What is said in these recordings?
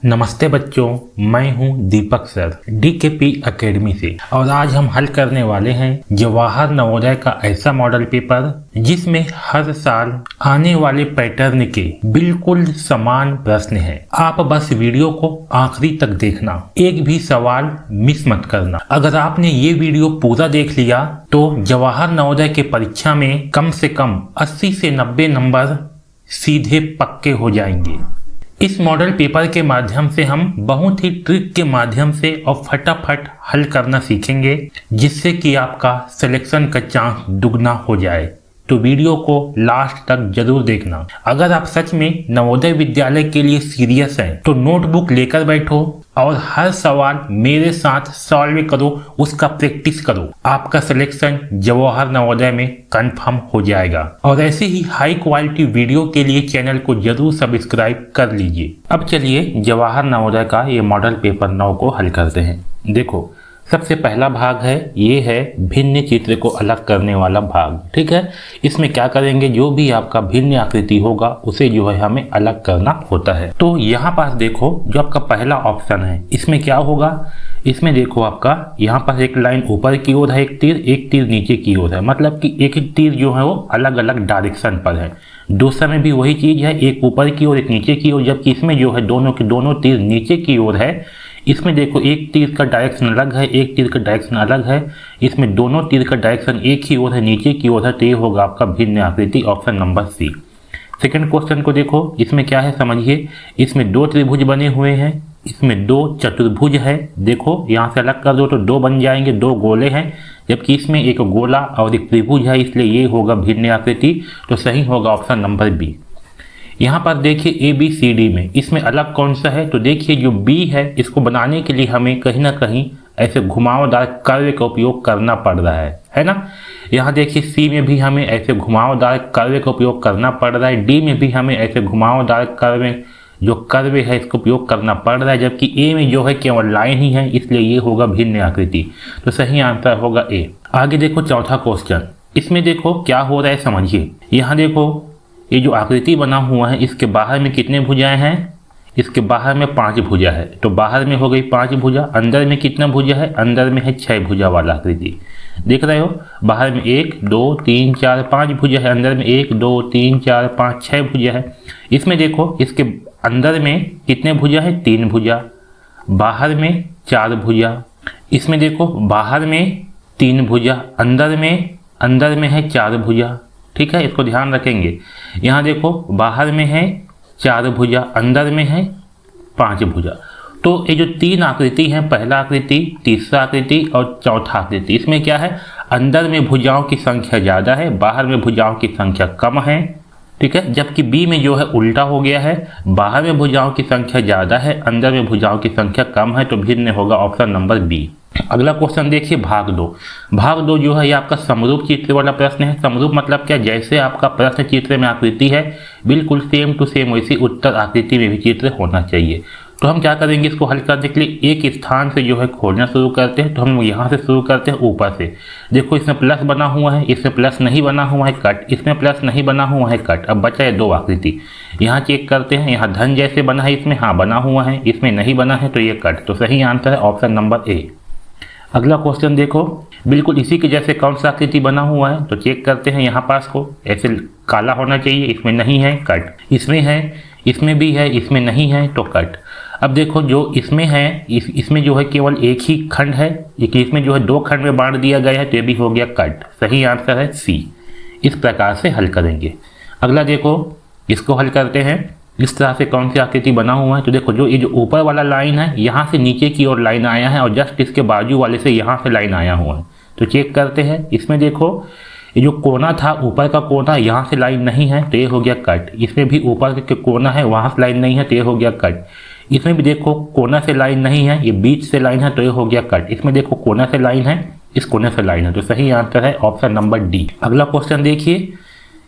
नमस्ते बच्चों, मैं हूं दीपक सर DKP एकेडमी से और आज हम हल करने वाले हैं जवाहर नवोदय का ऐसा मॉडल पेपर जिसमें हर साल आने वाले पैटर्न के बिल्कुल समान प्रश्न हैं। आप बस वीडियो को आखिरी तक देखना, एक भी सवाल मिस मत करना। अगर आपने ये वीडियो पूरा देख लिया तो जवाहर नवोदय के परीक्षा में कम से कम 80 से 90 नंबर सीधे पक्के हो जाएंगे। इस मॉडल पेपर के माध्यम से हम बहुत ही ट्रिक के माध्यम से और फटाफट हल करना सीखेंगे, जिससे कि आपका सिलेक्शन का चांस दुगना हो जाए। तो वीडियो को लास्ट तक जरूर देखना। अगर आप सच में नवोदय विद्यालय के लिए सीरियस हैं तो नोटबुक लेकर बैठो और हर सवाल मेरे साथ सॉल्व करो, उसका प्रैक्टिस करो। आपका सिलेक्शन जवाहर नवोदय में कंफर्म हो जाएगा। और ऐसे ही हाई क्वालिटी वीडियो के लिए चैनल को जरूर सब्सक्राइब कर लीजिए। अब चलिए जवाहर नवोदय का ये मॉडल पेपर 9 को हल करते हैं। देखो, सबसे पहला भाग है, ये है भिन्न चित्र को अलग करने वाला भाग। ठीक है, इसमें क्या करेंगे, जो भी आपका भिन्न आकृति होगा उसे जो है हमें अलग करना होता है। तो यहाँ पास देखो, जो आपका पहला ऑप्शन है इसमें क्या होगा, इसमें देखो आपका यहाँ पास एक लाइन ऊपर की ओर है, एक तीर नीचे की ओर है। मतलब कि एक एक तीर जो है वो अलग अलग डायरेक्शन पर है। दूसरा में भी वही चीज है, एक ऊपर की ओर एक नीचे की ओर, जबकि इसमें जो है दोनों के दोनों तीर नीचे की ओर है। इसमें देखो एक तीर का डायरेक्शन अलग है, एक तीर का डायरेक्शन अलग है। इसमें दोनों तीर का डायरेक्शन एक ही ओर है, नीचे की ओर है। तो ये होगा आपका भिन्न आकृति, option number C. Second question को देखो, इसमें क्या है समझिए। इसमें 2 त्रिभुज बने हुए हैं, इसमें 2 चतुर्भुज है। देखो यहाँ से अलग कर दो तो 2 बन जाएंगे, 2 गोले हैं, जबकि इसमें एक गोला और एक त्रिभुज है, इसलिए ये होगा भिन्न आकृति। तो सही होगा ऑप्शन नंबर बी। यहाँ पर देखिए ABCD में इसमें अलग कौन सा है, तो देखिए जो B है इसको बनाने के लिए हमें कहीं ना कहीं ऐसे घुमावदार कर्व का उपयोग करना पड़ रहा है ना। यहाँ देखिए C में भी हमें ऐसे घुमावदार कर्व का उपयोग करना पड़ रहा है, D में भी हमें ऐसे घुमावदार कर्व जो कर्व है इसका उपयोग करना पड़ रहा है, जबकि A में जो है केवल लाइन ही है, इसलिए ये होगा भिन्न आकृति। तो सही आंसर होगा A। आगे देखो चौथा क्वेश्चन, इसमें देखो क्या हो रहा है समझिए। यहाँ देखो ये जो आकृति बना हुआ है इसके बाहर में कितने भुजाएं हैं, इसके बाहर में 5 भुजा है। तो बाहर में हो गई 5 भुजा, अंदर में कितना भुजा है, अंदर में है 6 भुजा वाला आकृति। देख रहे हो, बाहर में 1 2 3 4 5 भुजा है, अंदर में 1 2 3 4 5 6 भुजा है। इसमें देखो इसके अंदर में कितने भुजा है, 3 भुजा, बाहर में 4 भुजा। इसमें देखो बाहर में 3 भुजा, अंदर में है 4 भुजा। ठीक है, इसको ध्यान रखेंगे। यहाँ देखो बाहर में है 4 भुजा, अंदर में है 5 भुजा। तो ये जो 3 आकृति हैं, पहला आकृति, तीसरा आकृति और चौथा आकृति, इसमें क्या है, अंदर में भुजाओं की संख्या ज़्यादा है, बाहर में भुजाओं की संख्या कम है। ठीक है, जबकि B में जो है उल्टा हो गया है, बाहर में भुजाओं की संख्या ज़्यादा है, अंदर में भुजाओं की संख्या कम है। तो भिन्न होगा ऑप्शन नंबर बी। अगला क्वेश्चन देखिए भाग 2। भाग 2 जो है ये आपका समरूप चित्र वाला प्रश्न है। समरूप मतलब क्या, जैसे आपका प्रश्न चित्र में आकृति है बिल्कुल सेम टू सेम वैसी उत्तर आकृति में भी चित्र होना चाहिए। तो हम क्या करेंगे, इसको हल करने के लिए एक स्थान से जो है खोलना शुरू करते हैं। तो हम यहाँ से शुरू करते हैं ऊपर से। देखो इसमें प्लस बना हुआ है, इसमें प्लस नहीं बना हुआ है, कट। इसमें प्लस नहीं बना हुआ है, कट। अब बचा है 2 आकृति। यहाँ चेक करते हैं, यहाँ धन जैसे बना है, इसमें हाँ बना हुआ है, इसमें नहीं बना है, तो ये कट। तो सही आंसर है ऑप्शन नंबर ए। अगला क्वेश्चन देखो, बिल्कुल इसी के जैसे कौन सा आकृति बना हुआ है, तो चेक करते हैं। यहाँ पास को ऐसे काला होना चाहिए, इसमें नहीं है, कट। इसमें है, इसमें भी है, इसमें नहीं है, तो कट। अब देखो जो इसमें है, इसमें जो है केवल एक ही खंड है, लेकिन इसमें जो है 2 खंड में बांट दिया गया है, तो ये भी हो गया कट। सही आंसर है सी। इस प्रकार से हल करेंगे। अगला देखो, इसको हल करते हैं। इस तरह से कौन सी आकृति बना हुआ है, तो देखो जो ये जो ऊपर वाला लाइन है यहाँ से नीचे की ओर लाइन आया है, और जस्ट इसके बाजू वाले से यहाँ से लाइन आया हुआ है। तो चेक करते हैं। इसमें देखो ये जो कोना था, ऊपर का कोना, यहाँ से लाइन नहीं है, तो ये हो गया कट। इसमें भी ऊपर के कोना है, वहाँ से लाइन नहीं है, तो ये हो गया कट। इसमें भी देखो कोना से लाइन नहीं है, ये बीच से लाइन है, तो ये हो गया कट। इसमें देखो कोना से लाइन है, इस कोने से लाइन है, तो सही आंसर है ऑप्शन नंबर डी। अगला क्वेश्चन देखिए,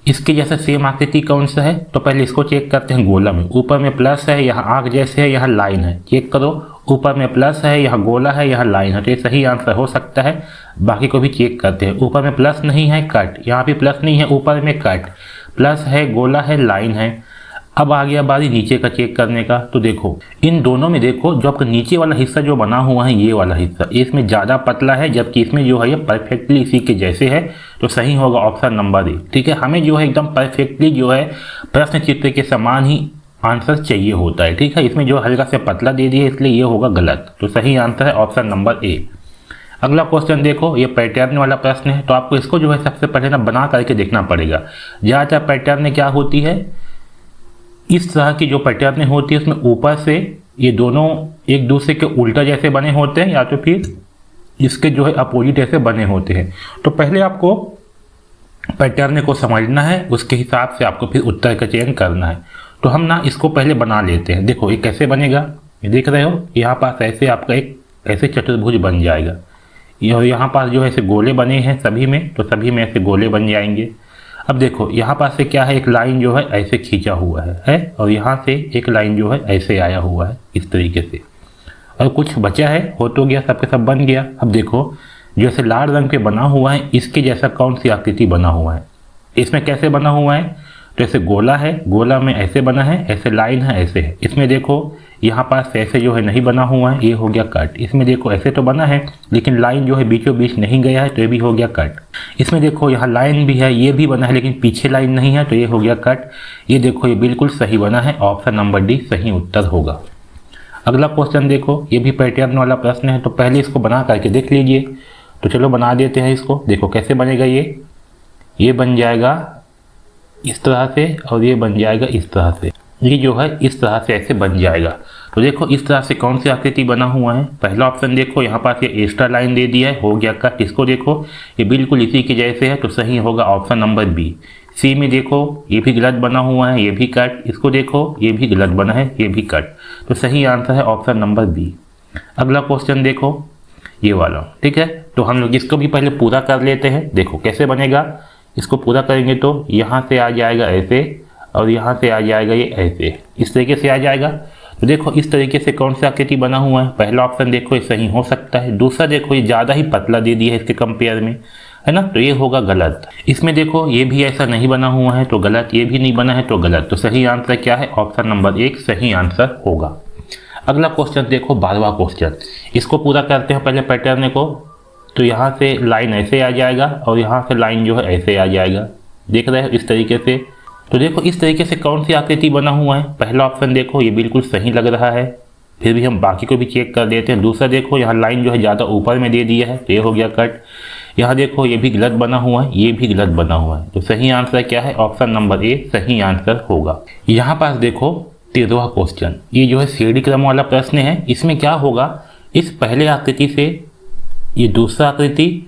इसके जैसा सेम आकृति कौन सा है, तो पहले इसको चेक करते हैं। गोला में ऊपर में प्लस है, यहाँ आग जैसे है, यहाँ लाइन है। चेक करो, ऊपर में प्लस है, यहाँ गोला है, यहाँ लाइन है, तो ये सही आंसर हो सकता है। बाकी को भी चेक करते हैं। ऊपर में प्लस नहीं है, कट। यहाँ भी प्लस नहीं है, ऊपर में कट। प्लस है, गोला है, लाइन है। अब आ गया बारी नीचे का चेक करने का। तो देखो इन दोनों में देखो जो आपका नीचे वाला हिस्सा जो बना हुआ है ये वाला हिस्सा इसमें ज़्यादा पतला है, जबकि इसमें जो है ये परफेक्टली इसी के जैसे है। तो सही होगा ऑप्शन नंबर ए। ठीक है, हमें जो है एकदम परफेक्टली जो है प्रश्न चित्र के समान ही आंसर चाहिए होता है। ठीक है, इसमें जो हल्का से पतला दे दिया इसलिए ये होगा गलत। तो सही आंसर है ऑप्शन नंबर ए। अगला क्वेश्चन देखो, ये पैटर्न वाला प्रश्न है। तो आपको इसको जो है सबसे पहले ना बना करके देखना पड़ेगा। ज़्यादातर पैटर्न क्या होती है, इस तरह की जो पैटर्न होती है उसमें ऊपर से ये दोनों एक दूसरे के उल्टा जैसे बने होते हैं या तो फिर इसके जो है अपोजिट ऐसे बने होते हैं। तो पहले आपको पैटर्न को समझना है, उसके हिसाब से आपको फिर उत्तर का चयन करना है। तो हम ना इसको पहले बना लेते हैं। देखो ये कैसे बनेगा, ये देख रहे हो, यहाँ पास ऐसे आपका एक ऐसे चतुर्भुज बन जाएगा। यहाँ पास जो है ऐसे गोले बने हैं सभी में, तो सभी में ऐसे गोले बन जाएंगे। अब देखो यहाँ पास से क्या है, एक लाइन जो है ऐसे खींचा हुआ है और यहाँ से एक लाइन जो है ऐसे आया हुआ है इस तरीके से, और कुछ बचा है, हो तो गया, सबके सब बन गया। अब देखो जो ऐसे लाल रंग पे बना हुआ है इसके जैसा कौन सी आकृति बना हुआ है, इसमें कैसे बना हुआ है, तो ऐसे गोला है, गोला में ऐसे बना है, ऐसे लाइन है, ऐसे है। इसमें देखो यहाँ पास ऐसे जो है नहीं बना हुआ है, ये हो गया कट। इसमें देखो ऐसे तो बना है लेकिन लाइन जो है बीचों बीच नहीं गया है, तो ये भी हो गया कट। इसमें देखो यहाँ लाइन भी है, ये भी बना है लेकिन पीछे लाइन नहीं है, तो ये हो गया कट। ये देखो ये बिल्कुल सही बना है, ऑप्शन नंबर डी सही उत्तर होगा। अगला क्वेश्चन देखो, ये भी पैटर्न वाला प्रश्न है। तो पहले इसको बना करके देख लीजिए। तो चलो बना देते हैं इसको। देखो कैसे बनेगा, ये बन जाएगा इस तरह से और ये बन जाएगा इस तरह से। ये जो है इस तरह से ऐसे बन जाएगा। तो देखो इस तरह से कौन सी आकृति बना हुआ है। पहला ऑप्शन देखो, यहाँ पास ये एक्स्ट्रा लाइन दे दिया है, हो गया कट। इसको देखो ये बिल्कुल इसी के जैसे है, तो सही होगा ऑप्शन नंबर बी। सी में देखो ये भी गलत बना हुआ है, ये भी कट। इसको देखो ये भी गलत बना है, ये भी कट। तो सही आंसर है ऑप्शन नंबर बी। अगला क्वेश्चन देखो ये वाला। ठीक है, तो हम लोग इसको भी पहले पूरा कर लेते हैं। देखो कैसे बनेगा, इसको पूरा करेंगे तो यहाँ से आ जाएगा ऐसे और यहाँ से आ जाएगा ये ऐसे, इस तरीके से आ जाएगा। तो देखो इस तरीके से कौन सा आकृति बना हुआ है। पहला ऑप्शन देखो ये सही हो सकता है। दूसरा देखो ये ज़्यादा ही पतला दे दिया है इसके कंपेयर में, है ना, तो ये होगा गलत। इसमें देखो ये भी ऐसा नहीं बना हुआ है तो गलत, ये भी नहीं बना है तो गलत। तो सही आंसर क्या है, ऑप्शन नंबर एक सही आंसर होगा। अगला क्वेश्चन देखो 12वां क्वेश्चन। इसको पूरा करते हैं पहले पैटर्न को। तो यहाँ से लाइन ऐसे आ जाएगा और यहाँ से लाइन जो है ऐसे आ जाएगा, देख रहे हो इस तरीके से। तो देखो इस तरीके से कौन सी आकृति बना हुआ है। पहला ऑप्शन देखो ये बिल्कुल सही लग रहा है, फिर भी हम बाकी को भी चेक कर देते हैं। दूसरा देखो यहाँ लाइन जो है ज़्यादा ऊपर में दे दिया है, तो ये हो गया कट। यहाँ देखो ये भी गलत बना हुआ है, ये भी गलत बना हुआ है। तो सही आंसर क्या है, ऑप्शन नंबर ए सही आंसर होगा। यहाँ पास देखो 13वां क्वेश्चन, ये जो है सीढ़ी क्रम वाला प्रश्न है। इसमें क्या होगा, इस पहले आकृति से ये दूसरा आकृति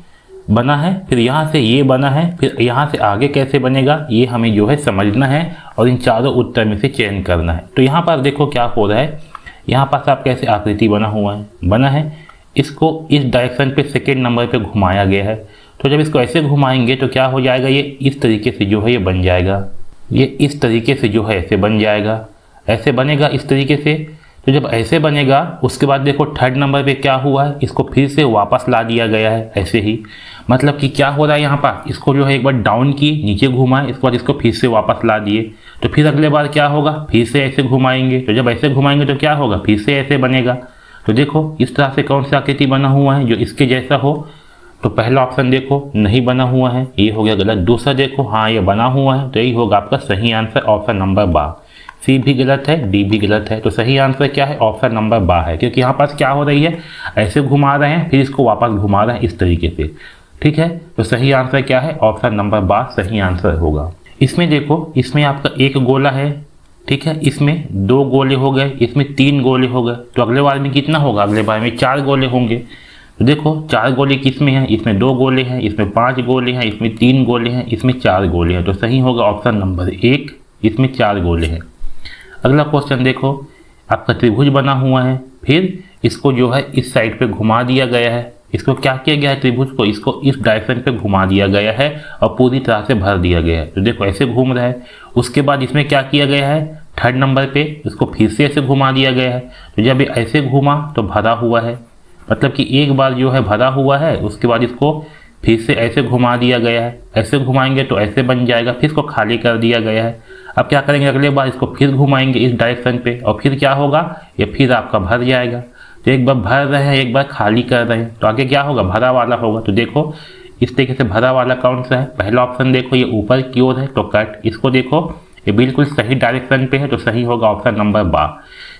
बना है, फिर यहाँ से ये बना है, फिर यहाँ से आगे कैसे बनेगा ये हमें जो है समझना है और इन चारों उत्तर में से चयन करना है। तो यहाँ पर देखो क्या हो रहा है, यहाँ पास आप कैसे आकृति बना हुआ है, बना है, इसको इस डायरेक्शन पे सेकेंड नंबर पे घुमाया गया है। तो जब इसको ऐसे घुमाएंगे तो क्या हो जाएगा, ये इस तरीके से जो है ये बन जाएगा, ये इस तरीके से जो है ऐसे बन जाएगा, ऐसे बनेगा इस तरीके से। तो जब ऐसे बनेगा उसके बाद देखो थर्ड नंबर पे क्या हुआ है, इसको फिर से वापस ला दिया गया है ऐसे ही। मतलब कि क्या हो रहा है यहाँ पर, इसको जो है एक बार डाउन किए, नीचे घुमाए, इसके बाद इसको फिर से वापस ला दिए। तो फिर अगले बार क्या होगा, फिर से ऐसे घुमाएंगे। तो जब ऐसे घुमाएंगे तो क्या होगा, फिर से ऐसे बनेगा। तो देखो इस तरह से कौन सा आकृति बना हुआ है जो इसके जैसा हो। तो पहला ऑप्शन देखो नहीं बना हुआ है, ये हो गया गलत। दूसरा देखो हाँ ये बना हुआ है, तो यही होगा आपका सही आंसर, ऑप्शन नंबर बा। सी भी गलत है, डी भी गलत है। तो सही आंसर क्या है, ऑप्शन नंबर बा है, क्योंकि यहाँ पास क्या हो रही है, ऐसे घुमा रहे हैं फिर इसको वापस घुमा रहे हैं इस तरीके से। ठीक है, तो सही आंसर क्या है, ऑप्शन नंबर बा सही आंसर होगा। इसमें देखो इसमें आपका एक गोला है, ठीक है, इसमें 2 गोले हो गए, इसमें 3 गोले हो गए। तो अगले बार में कितना होगा, अगले बार में 4 गोले होंगे। तो देखो 4 गोले किस में हैं, इसमें 2 गोले हैं, इसमें 5 गोले हैं, इसमें 3 गोले हैं, इसमें 4 गोले हैं। तो सही होगा ऑप्शन नंबर 1, इसमें 4 गोले हैं। अगला क्वेश्चन देखो, आपका त्रिभुज बना हुआ है, फिर इसको जो है इस साइड पे घुमा दिया गया है। इसको क्या किया गया है, त्रिभुज को इसको इस डायरेक्शन पे घुमा दिया गया है और पूरी तरह से भर दिया गया है। तो देखो ऐसे घूम रहा है। उसके बाद इसमें क्या किया गया है, थर्ड नंबर पे इसको फिर से ऐसे घुमा दिया गया है। तो जब ये ऐसे घुमा तो भरा हुआ है, मतलब कि एक बार जो है भरा हुआ है, उसके बाद इसको फिर से ऐसे घुमा दिया गया है। ऐसे घुमाएंगे तो ऐसे बन जाएगा, फिर इसको खाली कर दिया गया है। अब क्या करेंगे, अगले बार इसको फिर घुमाएंगे इस डायरेक्शन पे और फिर क्या होगा, ये फिर आपका भर जाएगा। तो एक बार भर रहे हैं, एक बार खाली कर रहे हैं, तो आगे क्या होगा, भरा वाला होगा। तो देखो इस तरीके से भरा वाला कौन सा है, पहला ऑप्शन देखो ये ऊपर की ओर है तो कट, इसको देखो ये बिल्कुल सही डायरेक्शन पे है तो सही होगा ऑप्शन नंबर बा।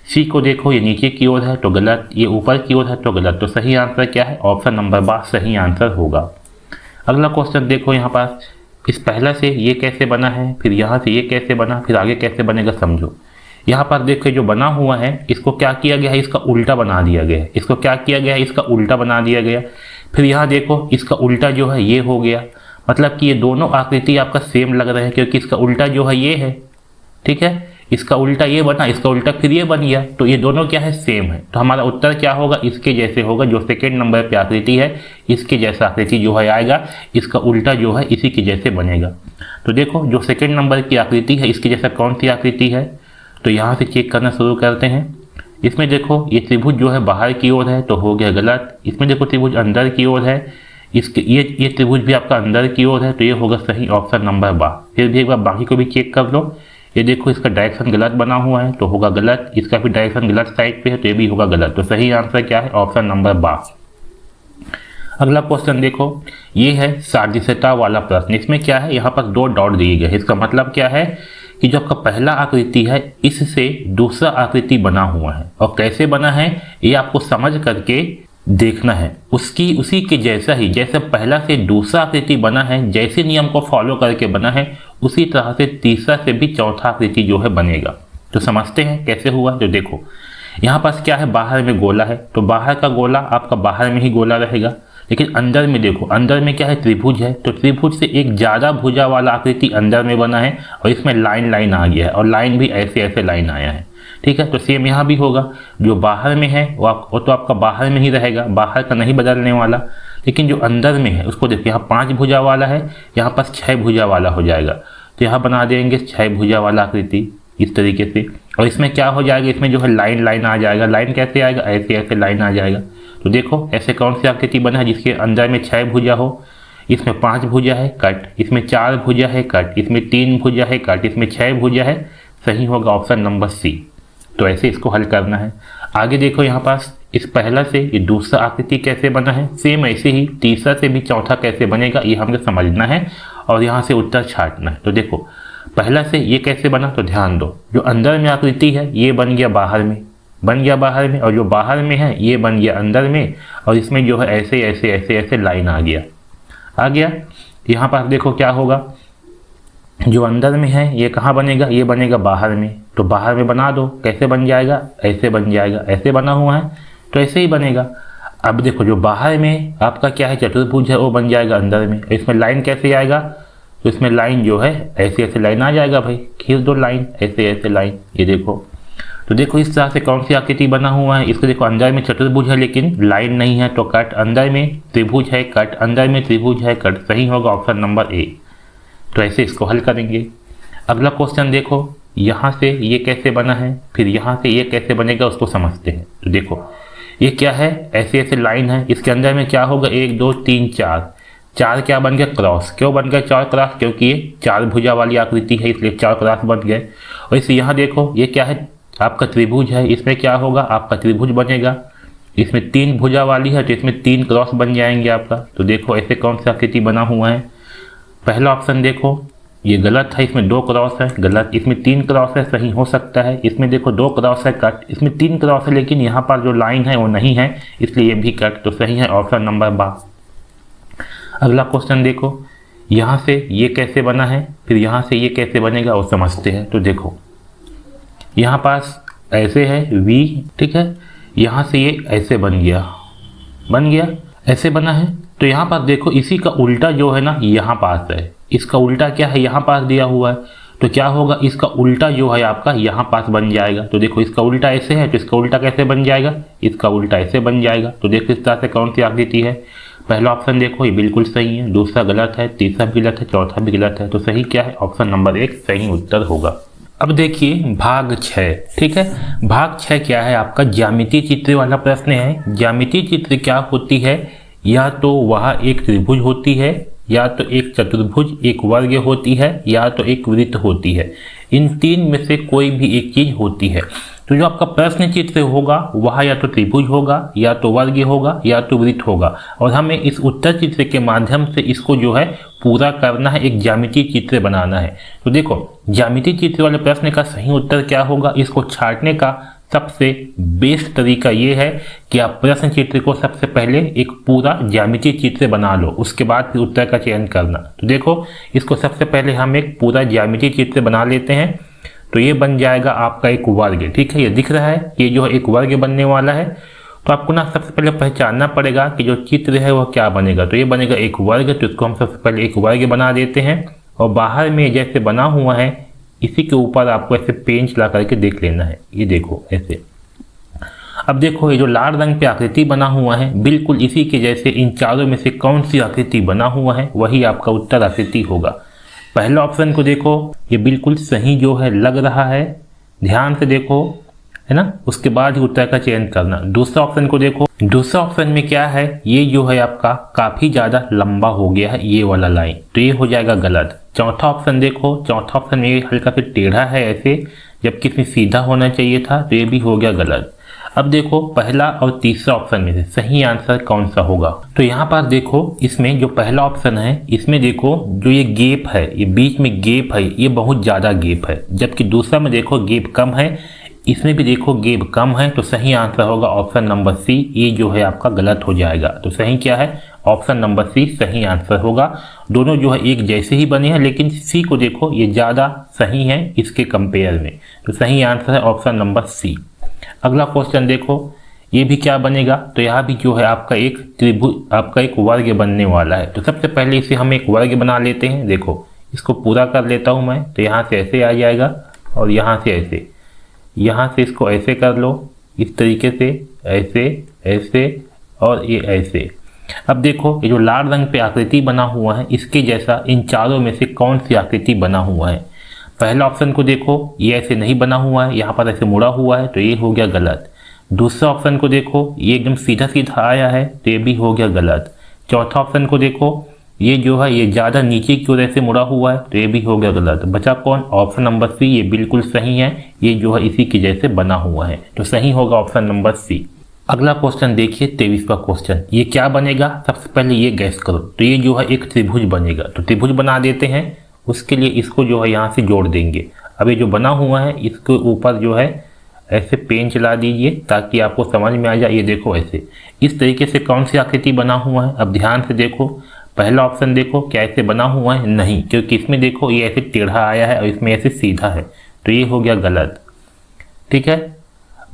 सी को देखो ये नीचे की ओर है तो गलत, ये ऊपर की ओर है तो गलत, तो सही आंसर क्या है, ऑप्शन नंबर बा सही आंसर होगा। अगला क्वेश्चन देखो यहाँ पास, इस पहला से ये कैसे बना है, फिर यहाँ से ये कैसे बना, फिर आगे कैसे बनेगा समझो। यहाँ पर देखो जो बना हुआ है इसको क्या किया गया है, इसका उल्टा बना दिया गया है। इसको क्या किया गया है, इसका उल्टा बना दिया गया। फिर यहाँ देखो इसका उल्टा जो है ये हो गया, मतलब कि ये दोनों आकृति आपका सेम लग रहे हैं क्योंकि इसका उल्टा जो है ये है, ठीक है, इसका उल्टा ये बना, इसका उल्टा फिर ये बन गया, तो ये दोनों क्या है, सेम है। तो हमारा उत्तर क्या होगा, इसके जैसे होगा। जो सेकेंड नंबर पे आकृति है इसके जैसा आकृति जो है आएगा, इसका उल्टा जो है इसी के जैसे बनेगा। तो देखो जो सेकेंड नंबर की आकृति है इसके जैसा कौन सी आकृति है, तो यहाँ से चेक करना शुरू करते हैं। इसमें देखो ये त्रिभुज जो है बाहर की ओर है तो हो गया गलत। इसमें देखो त्रिभुज अंदर की ओर है, इसके ये त्रिभुज भी आपका अंदर की ओर है तो ये होगा सही ऑप्शन नंबर बा। फिर भी एक बार बाकी को भी चेक कर लो। ये देखो इसका डायरेक्शन गलत बना हुआ है तो होगा गलत, इसका भी डायरेक्शन गलत साइड पे है तो ये भी होगा गलत, तो सही आंसर क्या है, ऑप्शन नंबर बा। अगला क्वेश्चन देखो, ये है सादृश्यता वाला प्रश्न। इसमें क्या है, यहाँ पर 2 डॉट दिए गए। इसका मतलब क्या है कि जो आपका पहला आकृति है इससे दूसरा आकृति बना हुआ है और कैसे बना है ये आपको समझ करके देखना है। उसी के जैसा ही, जैसे पहला से दूसरा आकृति बना है, जैसे नियम को फॉलो करके बना है उसी तरह से तीसरा से भी चौथा आकृति जो है बनेगा। तो समझते हैं कैसे हुआ। तो देखो यहाँ पास क्या है, बाहर में गोला है तो बाहर का गोला आपका बाहर में ही गोला रहेगा, लेकिन अंदर में देखो, अंदर में क्या है, त्रिभुज है तो त्रिभुज से एक ज़्यादा भुजा वाला आकृति अंदर में बना है और इसमें लाइन आ गया है और लाइन भी ऐसे लाइन आया है, ठीक है। तो सेम यहाँ भी होगा, जो बाहर में है वो तो आपका बाहर में ही रहेगा, बाहर का नहीं बदलने वाला, लेकिन जो अंदर में है उसको देखो, यहाँ 5 भुजा वाला है, यहाँ पास 6 भुजा वाला हो जाएगा तो यहाँ बना देंगे 6 भुजा वाला आकृति इस तरीके से। और इसमें क्या हो जाएगा, इसमें जो है लाइन आ जाएगा। लाइन कैसे आएगा, ऐसे लाइन आ जाएगा। तो देखो ऐसे कौन सी आकृति बना है जिसके अंदर में 6 भुजा हो, इसमें 5 भुजा है कट, इसमें 4 भुजा है कट, इसमें 3 भुजा है कट, इसमें 6 भुजा है, सही होगा ऑप्शन नंबर सी। तो ऐसे इसको हल करना है। आगे देखो यहाँ पास इस पहला से ये दूसरा आकृति कैसे बना है, सेम ऐसे ही तीसरा से भी चौथा कैसे बनेगा ये हमें समझना है और यहाँ से उत्तर छांटना है। तो देखो पहला से ये कैसे बना, तो ध्यान दो, जो अंदर में आकृति है ये बन गया बाहर में, और जो बाहर में है ये बन गया अंदर में, और इसमें जो है ऐसे लाइन आ गया। यहाँ पर देखो क्या होगा, जो अंदर में है ये कहाँ बनेगा, ये बनेगा बाहर में, तो बाहर में बना दो, कैसे बन जाएगा, ऐसे बन जाएगा, ऐसे बना हुआ है तो ऐसे ही बनेगा। अब देखो जो बाहर में आपका क्या है, चतुर्भुज है, वो बन जाएगा अंदर में। इसमें लाइन कैसे आएगा, तो इसमें लाइन जो है ऐसे लाइन आ जाएगा, भाई खींच दो लाइन, ऐसे लाइन, ये देखो। तो देखो इस तरह से कौन सी आकृति बना हुआ है, इसको देखो अंदर में चतुर्भुज है लेकिन लाइन नहीं है तो कट, अंदर में त्रिभुज है कट, अंदर में त्रिभुज है कट, सही होगा ऑप्शन नंबर ए। तो ऐसे इसको हल करेंगे। अगला क्वेश्चन देखो, यहाँ से ये कैसे बना है, फिर यहाँ से ये कैसे बनेगा उसको समझते हैं। तो देखो ये क्या है, ऐसे लाइन है, इसके अंदर में क्या होगा, 1 2 3 4 क्या बन गया, क्रॉस। क्यों बन गया 4 क्रॉस, क्योंकि ये 4 भुजा वाली आकृति है इसलिए 4 क्रॉस बन गए। और इसे यहाँ देखो ये क्या है, आपका त्रिभुज है, इसमें क्या होगा, आपका त्रिभुज बनेगा, इसमें 3 भुजा वाली है तो इसमें 3 क्रॉस बन जाएंगे आपका। तो देखो ऐसे कौन सा आकृति बना हुआ है, पहला ऑप्शन देखो ये गलत है, इसमें 2 क्रॉस है गलत, इसमें 3 क्रॉस है, सही हो सकता है। इसमें देखो 2 क्रॉस है कट, इसमें 3 क्रॉस है लेकिन यहाँ पर जो लाइन है वो नहीं है इसलिए ये भी कट, तो सही है ऑप्शन नंबर बा। अगला क्वेश्चन देखो, यहाँ से ये कैसे बना है, फिर यहाँ से ये कैसे बनेगा वो समझते हैं। तो देखो यहाँ पास ऐसे है V, ठीक है, यहाँ से ये ऐसे बन गया ऐसे बना है। तो यहाँ पर देखो इसी का उल्टा जो है ना यहाँ पास है, इसका उल्टा क्या है, यहाँ पास दिया हुआ है, तो क्या होगा, इसका उल्टा जो है आपका यहाँ पास बन जाएगा। तो देखो इसका उल्टा ऐसे है तो इसका उल्टा कैसे बन जाएगा, इसका उल्टा ऐसे बन जाएगा। तो देखो इस तरह से कौन सी आकृति है, पहला ऑप्शन देखो ये बिल्कुल सही है, दूसरा गलत है, तीसरा भी गलत है, चौथा भी गलत है, तो सही क्या है, ऑप्शन नंबर 1 सही उत्तर होगा। अब देखिए भाग 6, ठीक है, भाग 6 क्या है आपका, ज्यामितीय चित्र वाला प्रश्न है। ज्यामितीय चित्र क्या होती है, या तो वह एक त्रिभुज होती है, या तो एक चतुर्भुज, एक वर्ग होती है, या तो एक वृत्त होती है। इन तीन में से कोई भी एक चीज होती है। तो जो आपका प्रश्न चित्र होगा वह या तो त्रिभुज होगा, या तो वर्ग होगा, या तो वृत्त होगा, और हमें इस उत्तर चित्र के माध्यम से इसको जो है पूरा करना है, एक ज्यामितीय चित्र बनाना है। तो देखो ज्यामितीय चित्र वाले प्रश्न का सही उत्तर क्या होगा, इसको छांटने का सबसे बेस्ट तरीका ये है कि आप प्रश्न चित्र को सबसे पहले एक पूरा ज्यामितीय चित्र बना लो, उसके बाद फिर उत्तर का चयन करना। तो देखो इसको सबसे पहले हम एक पूरा ज्यामितीय चित्र बना लेते हैं। तो ये बन जाएगा आपका एक वर्ग, ठीक है, ये दिख रहा है, ये जो है एक वर्ग बनने वाला है। तो आपको ना सबसे पहले पहचानना पड़ेगा कि जो चित्र है वह क्या बनेगा। तो ये बनेगा एक वर्ग, तो इसको हम सबसे पहले एक वर्ग बना देते हैं, और बाहर में जैसे बना हुआ है इसी के ऊपर आपको ऐसे पेन चला करके देख लेना है। ये देखो ऐसे। अब देखो ये जो लाल रंग पे आकृति बना हुआ है बिल्कुल इसी के जैसे इन चारों में से कौन सी आकृति बना हुआ है वही आपका उत्तर आकृति होगा। पहला ऑप्शन को देखो, ये बिल्कुल सही जो है लग रहा है, ध्यान से देखो, है ना, उसके बाद ही उत्तर का चयन करना। दूसरा ऑप्शन को देखो, दूसरा ऑप्शन में क्या है, ये जो है आपका काफी ज्यादा लंबा हो गया है ये वाला लाइन, तो ये हो जाएगा गलत। चौथा ऑप्शन देखो, चौथा ऑप्शन में ये हल्का सा टेढ़ा है ऐसे, जबकि इसमें सीधा होना चाहिए था, तो ये भी हो गया गलत। अब देखो पहला और तीसरा ऑप्शन में से सही आंसर कौन सा होगा। तो यहाँ पर देखो इसमें जो पहला ऑप्शन है इसमें देखो जो ये गैप है, ये बीच में गैप है, ये बहुत ज्यादा गैप है, जबकि दूसरा में देखो गैप कम है, इसमें भी देखो गैप कम है। तो सही आंसर होगा ऑप्शन नंबर सी, ये जो है आपका गलत हो जाएगा। तो सही क्या है, ऑप्शन नंबर सी सही आंसर होगा। दोनों जो है एक जैसे ही बने हैं, लेकिन सी को देखो ये ज्यादा सही है इसके कंपेयर में, तो सही आंसर है ऑप्शन नंबर सी। अगला क्वेश्चन देखो, ये भी क्या बनेगा, तो यहाँ भी जो है आपका एक त्रिभुज, आपका एक वर्ग बनने वाला है। तो सबसे पहले इसे हम एक वर्ग बना लेते हैं। देखो इसको पूरा कर लेता हूं मैं, तो यहाँ से ऐसे आ जाएगा और यहाँ से ऐसे, यहाँ से इसको ऐसे कर लो, इस तरीके से, ऐसे ऐसे और ये ऐसे। अब देखो ये जो लाल रंग पे आकृति बना हुआ है इसके जैसा इन चारों में से कौन सी आकृति बना हुआ है। पहला ऑप्शन को देखो, ये ऐसे नहीं बना हुआ है, यहाँ पर ऐसे मुड़ा हुआ है, तो ये हो गया गलत। दूसरा ऑप्शन को देखो, ये एकदम सीधा सीधा आया है, तो ये भी हो गया गलत। चौथा ऑप्शन को देखो, ये जो है ये ज़्यादा नीचे की ओर ऐसे मुड़ा हुआ है, तो ये भी हो गया गलत। बचा कौन, ऑप्शन नंबर सी, ये बिल्कुल सही है, ये जो है इसी के जैसे बना हुआ है, तो सही होगा ऑप्शन नंबर सी। अगला क्वेश्चन देखिए 23वां क्वेश्चन, ये क्या बनेगा, सबसे पहले ये गैस करो। तो ये जो है एक त्रिभुज बनेगा, तो त्रिभुज बना देते हैं, उसके लिए इसको जो है यहाँ से जोड़ देंगे। अब ये जो बना हुआ है इसके ऊपर जो है ऐसे पेन चला दीजिए ताकि आपको समझ में आ जाए। ये देखो ऐसे, इस तरीके से कौन सी आकृति बना हुआ है। अब ध्यान से देखो, पहला ऑप्शन देखो क्या ऐसे बना हुआ है, नहीं, क्योंकि इसमें देखो ये ऐसे टेढ़ा आया है और इसमें ऐसे सीधा है, तो ये हो गया गलत। ठीक है,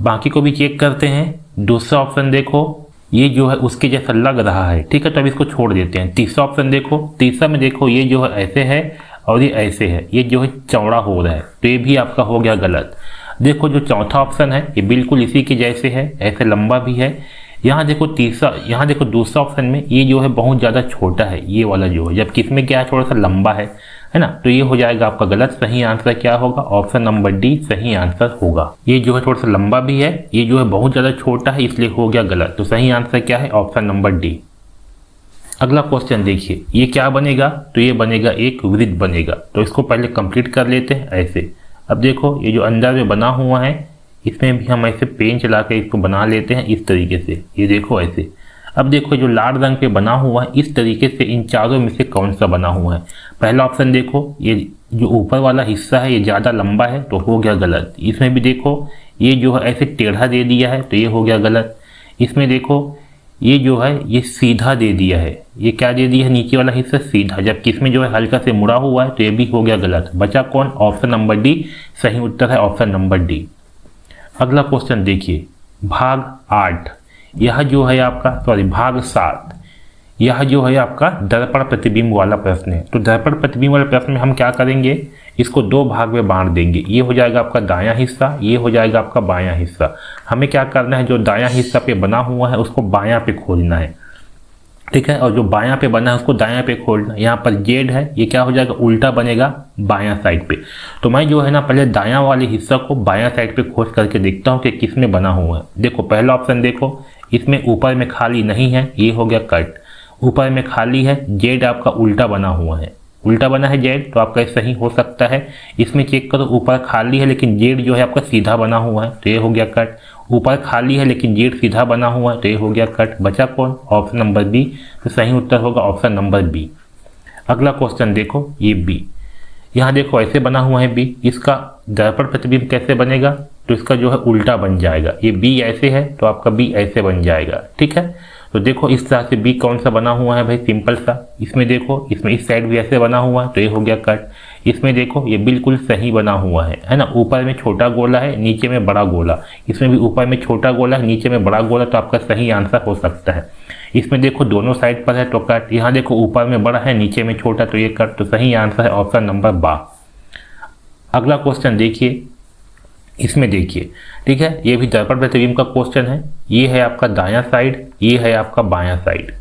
बाकी को भी चेक करते हैं। दूसरा ऑप्शन देखो, ये जो है उसके जैसा लग रहा है, ठीक है, तो अब इसको छोड़ देते हैं। तीसरा ऑप्शन देखो, तीसरा में देखो ये जो है ऐसे है और ये ऐसे है, ये जो है चौड़ा हो रहा है, तो ये भी आपका हो गया गलत। देखो जो चौथा ऑप्शन है ये बिल्कुल इसी के जैसे है, ऐसे लंबा भी है। यहाँ देखो तीसरा, यहाँ देखो दूसरा ऑप्शन में ये जो है बहुत ज़्यादा छोटा है, ये वाला जो है, जबकि इसमें क्या है थोड़ा सा लंबा है ना, तो ये हो जाएगा आपका गलत। सही आंसर क्या होगा, ऑप्शन नंबर डी सही आंसर होगा। ये जो है थोड़ा सा लंबा भी है, ये जो है बहुत ज़्यादा छोटा है, इसलिए हो गया गलत। तो सही आंसर क्या है, ऑप्शन नंबर डी। अगला क्वेश्चन देखिए, ये क्या बनेगा, तो ये बनेगा एक वृत्त बनेगा। तो इसको पहले कंप्लीट कर लेते हैं ऐसे। अब देखो ये जो अंदर में बना हुआ है इसमें भी हम ऐसे पेन चला के इसको बना लेते हैं इस तरीके से, ये देखो ऐसे। अब देखो जो लाल रंग पे बना हुआ है इस तरीके से इन चारों में से कौन सा बना हुआ है। पहला ऑप्शन देखो, ये जो ऊपर वाला हिस्सा है ये ज़्यादा लंबा है, तो हो गया गलत। इसमें भी देखो ये जो है ऐसे टेढ़ा दे दिया है, तो ये हो गया गलत। इसमें देखो ये जो है ये सीधा दे दिया है, ये क्या दे दिया है, नीचे वाला हिस्सा सीधा, जबकि इसमें जो है हल्का से मुड़ा हुआ है, तो ये भी हो गया गलत। बचा कौन, ऑप्शन नंबर डी सही उत्तर है, ऑप्शन नंबर डी। अगला क्वेश्चन देखिए, भाग 8, यह जो है आपका भाग 7, यह जो है आपका दर्पण प्रतिबिंब वाला प्रश्न है। तो दर्पण प्रतिबिंब वाले प्रश्न में हम क्या करेंगे, इसको दो भाग में बांट देंगे। ये हो जाएगा आपका दायां हिस्सा, ये हो जाएगा आपका बायां हिस्सा। हमें क्या करना है, जो दायां हिस्सा पे बना हुआ है उसको बायां पे खोलना है, ठीक है, और जो बायां पे बना है उसको दायां पे खोलना। यहाँ पर जेड है, ये क्या हो जाएगा, उल्टा बनेगा बायां साइड पे। तो मैं जो है ना पहले दायां वाले हिस्सा को बायां साइड पे खोज करके देखता हूँ कि किस में बना हुआ है। देखो पहला ऑप्शन देखो, इसमें ऊपर में खाली नहीं है, ये हो गया कट। ऊपर में खाली है, जेड आपका उल्टा बना हुआ है, उल्टा बना है जेड, तो आपका सही हो सकता है। इसमें चेक करो, ऊपर खाली है लेकिन जेड जो है आपका सीधा बना हुआ है, तो ये हो गया कट। ऊपर खाली है लेकिन जेड सीधा बना हुआ है, तो ये हो गया कट। बचा कौन? Option number B. तो सही उत्तर होगा ऑप्शन नंबर बी। अगला क्वेश्चन देखो, ये बी, यहाँ देखो ऐसे बना हुआ है बी, इसका दर्पण प्रतिबिंब कैसे बनेगा? तो इसका जो है उल्टा बन जाएगा। ये बी ऐसे है तो आपका बी ऐसे बन जाएगा, ठीक है। तो देखो इस तरह से बी कौन सा बना हुआ है भाई, सिंपल सा। इसमें देखो, इसमें इस साइड भी ऐसे बना हुआ है, तो ये हो गया कट। इसमें देखो ये बिल्कुल सही बना हुआ है ना। ऊपर में छोटा गोला है, नीचे में बड़ा गोला। इसमें भी ऊपर में छोटा गोला है, नीचे में बड़ा गोला, तो आपका सही आंसर हो सकता है। इसमें देखो दोनों साइड पर है तो कट। यहाँ देखो ऊपर में बड़ा है, नीचे में छोटा, तो ये कट। तो सही आंसर है ऑप्शन नंबर बा। अगला क्वेश्चन देखिए, इसमें देखिए, ठीक है, ये भी दर्पण प्रतिबिंब का क्वेश्चन है। ये है आपका दायां साइड, ये है आपका बायां साइड।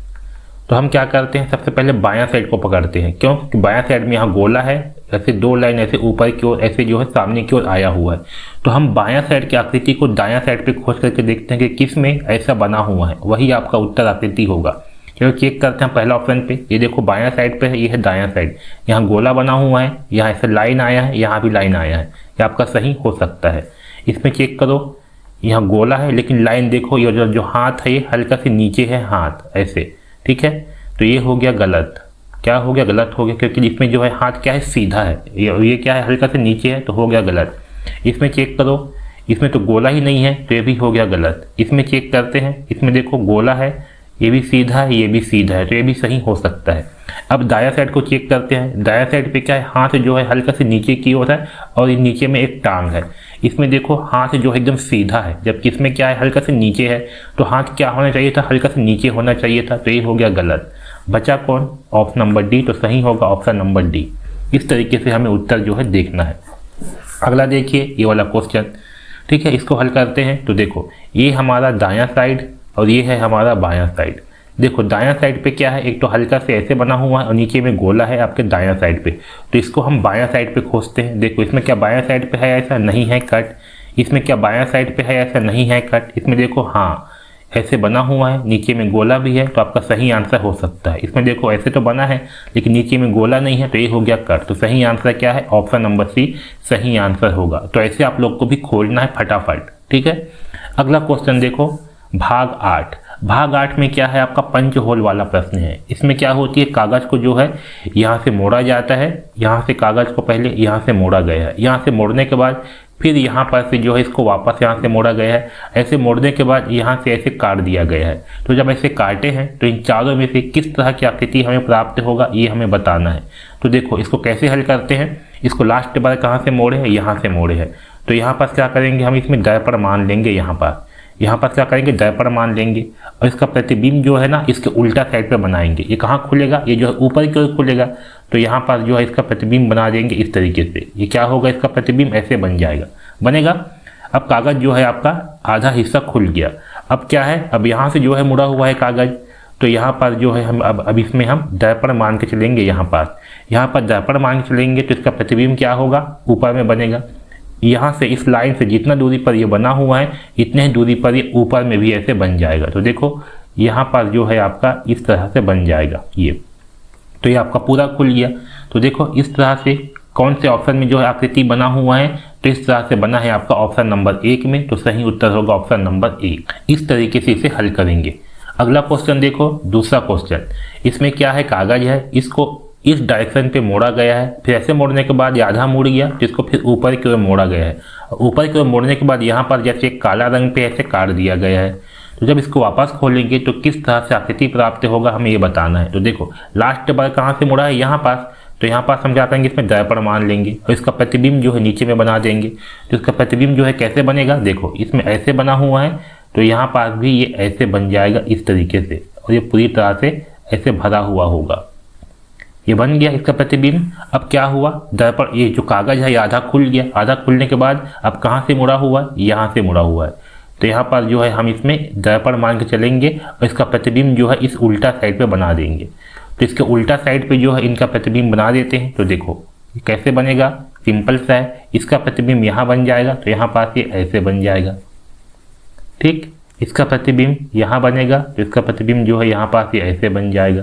तो हम क्या करते हैं, सबसे पहले बायां साइड को पकड़ते हैं। क्यों? क्योंकि बायां साइड में यहाँ गोला है, ऐसे दो लाइन ऐसे ऊपर की ओर ऐसे जो है सामने की ओर आया हुआ है। तो हम बायां साइड की आकृति को दायां साइड पे खोज करके देखते हैं कि किस में ऐसा बना हुआ है, वही आपका उत्तर आकृति होगा। चलो चेक करते हैं पहला ऑप्शन पे। ये देखो बायां साइड पे है, ये है दायां साइड। यहाँ गोला बना हुआ है, यहाँ ऐसे लाइन आया है, यहाँ भी लाइन आया है, ये आपका सही हो सकता है। इसमें चेक करो, यहाँ गोला है लेकिन लाइन देखो, ये जो हाथ है ये हल्का से नीचे है हाथ ऐसे, ठीक है। तो ये हो गया गलत। क्या हो गया? गलत हो गया, क्योंकि इसमें जो है हाथ क्या है, सीधा है। ये क्या है, हल्का से नीचे है, तो हो गया गलत। इसमें चेक करो, इसमें तो गोला ही नहीं है, तो ये भी हो गया गलत। इसमें चेक करते हैं, इसमें देखो गोला है, ये भी सीधा है, ये भी सीधा है, तो ये भी सही हो सकता है। अब दायां साइड को चेक करते हैं। दायां साइड पे क्या है, हाथ जो है हल्का से नीचे की ओर है और नीचे में एक टांग है। इसमें देखो हाथ जो है एकदम सीधा है, जबकि इसमें क्या है, हल्का से नीचे है। तो हाथ क्या होना चाहिए था, हल्का से नीचे होना चाहिए था, तो ये हो गया गलत। बचा कौन? Option number D. तो सही होगा ऑप्शन नंबर डी। इस तरीके से हमें उत्तर जो है देखना है। अगला देखिए, ये वाला क्वेश्चन, ठीक है, इसको हल करते हैं। तो देखो ये हमारा दायां साइड और ये है हमारा बायां साइड। देखो दायां साइड पे क्या है, एक तो हल्का से ऐसे बना हुआ है और नीचे में गोला है आपके दायां साइड पे। तो इसको हम बायां साइड पे खोजते हैं। देखो इसमें क्या बायां साइड पे है, ऐसा नहीं है, कट। इसमें क्या बायां साइड पे है, ऐसा नहीं है, कट। इसमें देखो हाँ ऐसे बना हुआ है, नीचे में गोला भी है, तो आपका सही आंसर हो सकता है। इसमें देखो ऐसे तो बना है लेकिन नीचे में गोला नहीं है, तो ये हो गया कट। तो सही आंसर क्या है, ऑप्शन नंबर सी सही आंसर होगा। तो ऐसे आप लोग को भी खोजना है फटाफट, ठीक है। अगला क्वेश्चन देखो, भाग 8। भाग 8 में क्या है, आपका पंच होल वाला प्रश्न है। इसमें क्या होती है, कागज को जो है यहाँ से मोड़ा जाता है, यहाँ से कागज को पहले यहाँ से मोड़ा गया है, यहाँ से मोड़ने के बाद फिर यहाँ पर से जो है इसको वापस यहाँ से मोड़ा गया है। ऐसे मोड़ने के बाद यहाँ से ऐसे काट दिया गया है। तो जब ऐसे काटे हैं तो इन चारों में से किस तरह की आकृति हमें प्राप्त होगा, ये हमें बताना है। तो देखो इसको कैसे हल करते हैं। इसको लास्ट बार कहाँ से मोड़े हैं, यहाँ से मोड़े हैं। तो यहाँ पर क्या करेंगे, हम इसमें दर्पण मान लेंगे। यहाँ पर क्या करेंगे, दर्पण मान लेंगे और इसका प्रतिबिंब जो है ना इसके उल्टा साइड पे बनाएंगे। ये कहाँ खुलेगा, ये जो है ऊपर की ओर खुलेगा। तो यहाँ पर जो है इसका प्रतिबिंब बना देंगे इस तरीके से। ये क्या होगा, इसका प्रतिबिंब ऐसे बन जाएगा, बनेगा। अब कागज जो है आपका आधा हिस्सा खुल गया। अब क्या है, अब यहाँ से जो है मुड़ा हुआ है कागज, तो यहाँ पर जो है हम अब इसमें हम दर्पण मान के चलेंगे। यहाँ पर दर्पण मान के चलेंगे तो इसका प्रतिबिंब क्या होगा, ऊपर में बनेगा। यहाँ से इस लाइन से जितना दूरी पर ये बना हुआ है इतने ही दूरी पर ये ऊपर में भी ऐसे बन जाएगा। तो देखो यहाँ पर जो है आपका इस तरह से बन जाएगा ये। तो ये आपका पूरा खुल गया। तो देखो इस तरह से कौन से ऑप्शन में जो है आकृति बना हुआ है, तो इस तरह से बना है आपका ऑप्शन नंबर 1 में। तो सही उत्तर होगा ऑप्शन नंबर 1। इस तरीके से इसे हल करेंगे। अगला क्वेश्चन देखो, दूसरा क्वेश्चन। इसमें क्या है, कागज है, इसको इस डायरेक्शन पे मोड़ा गया है, फिर ऐसे मोड़ने के बाद ये आधा मुड़ गया, तो इसको फिर ऊपर की ओर मोड़ा गया है। ऊपर की ओर मोड़ने के बाद यहाँ पर जैसे काला रंग पे ऐसे काट दिया गया है। तो जब इसको वापस खोलेंगे तो किस तरह से आकृति प्राप्त होगा, हमें ये बताना है। तो देखो लास्ट बार कहाँ से मुड़ा है, यहाँ पास। तो यहाँ पास हम क्या करेंगे, इसमें दर्पण मान लेंगे और इसका प्रतिबिंब जो है नीचे में बना देंगे। तो इसका प्रतिबिंब जो है कैसे बनेगा, देखो इसमें ऐसे बना हुआ है, तो यहाँ पास भी ये ऐसे बन जाएगा इस तरीके से, और ये पूरी तरह से ऐसे भरा हुआ होगा। ये बन गया इसका प्रतिबिंब। अब क्या हुआ, दर्पण ये जो कागज है ये आधा खुल गया। आधा खुलने के बाद अब कहाँ से मुड़ा हुआ है, यहाँ से मुड़ा हुआ है। तो यहाँ पर जो है हम इसमें दर्पण मान के चलेंगे और इसका प्रतिबिंब जो है इस उल्टा साइड पे बना देंगे। तो इसके उल्टा साइड पे जो है इनका प्रतिबिंब बना देते हैं। तो देखो कैसे बनेगा, सिंपल सा है। इसका प्रतिबिंब यहाँ बन जाएगा, तो यहाँ पास ये ऐसे बन जाएगा, ठीक। इसका प्रतिबिंब यहाँ बनेगा, तो इसका प्रतिबिंब जो है यहाँ पास ये ऐसे बन जाएगा।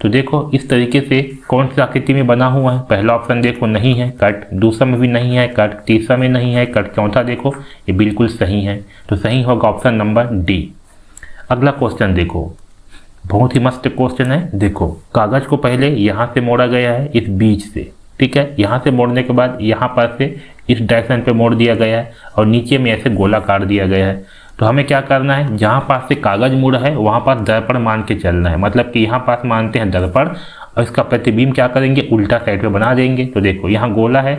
तो देखो इस तरीके से कौन सी आकृति में बना हुआ है। पहला ऑप्शन देखो नहीं है कट, दूसरा में भी नहीं है कट, तीसरा में नहीं है कट, चौथा देखो ये बिल्कुल सही है। तो सही होगा ऑप्शन नंबर डी। अगला क्वेश्चन देखो, बहुत ही मस्त क्वेश्चन है। देखो कागज को पहले यहाँ से मोड़ा गया है इस बीच से, ठीक है। यहाँ से मोड़ने के बाद यहाँ पर से इस डायरेक्शन पे मोड़ दिया गया है और नीचे में ऐसे गोला काट दिया गया है। तो हमें क्या करना है, जहाँ पास से कागज मुड़ा है वहाँ पास दर्पण मान के चलना है। मतलब कि यहाँ पास मानते हैं दर्पण और इसका प्रतिबिंब क्या करेंगे, उल्टा साइड पे बना देंगे। तो देखो यहाँ गोला है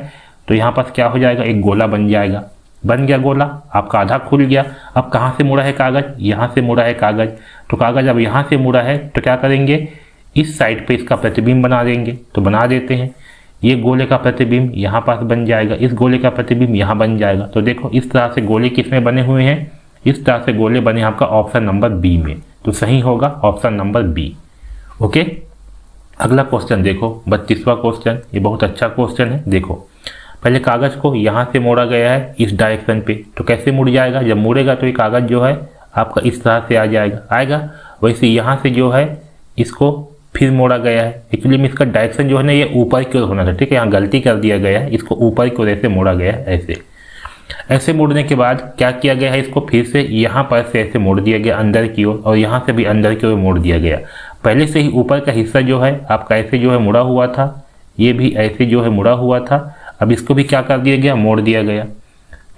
तो यहाँ पास क्या हो जाएगा, एक गोला बन जाएगा। बन गया गोला, आपका आधा खुल गया। अब कहाँ से मुड़ा है कागज, यहाँ से मुड़ा है कागज। तो कागज अब यहाँ से मुड़ा है तो क्या करेंगे, इस साइड पे इसका प्रतिबिंब बना देंगे। तो बना देते हैं, ये गोले का प्रतिबिंब यहाँ पास बन जाएगा, इस गोले का प्रतिबिंब यहाँ बन जाएगा। तो देखो इस तरह से गोले किसमें बने हुए हैं, इस तरह से गोले बने आपका ऑप्शन नंबर बी में। तो सही होगा ऑप्शन नंबर बी। ओके, अगला क्वेश्चन देखो 32वां क्वेश्चन। ये बहुत अच्छा क्वेश्चन है। देखो पहले कागज को यहाँ से मोड़ा गया है इस डायरेक्शन पे, तो कैसे मुड़ जाएगा, जब मुड़ेगा तो ये कागज जो है आपका इस तरह से आ आएगा। वैसे यहाँ से जो है इसको फिर मोड़ा गया है। एक्चुअली में इसका डायरेक्शन जो है ना ये ऊपर की ओर होना था, ठीक है। यहाँ गलती कर दिया गया है, इसको ऊपर की ओर ऐसे मोड़ा गया है। ऐसे मोड़ने के बाद क्या किया गया है, इसको फिर से यहाँ पर से ऐसे मोड़ दिया गया अंदर की ओर और यहाँ से भी अंदर की ओर मोड़ दिया गया। पहले से ही ऊपर का हिस्सा जो है आपका ऐसे जो है मुड़ा हुआ था, ये भी ऐसे जो है मुड़ा हुआ था। अब इसको भी क्या कर दिया गया, मोड़ दिया गया।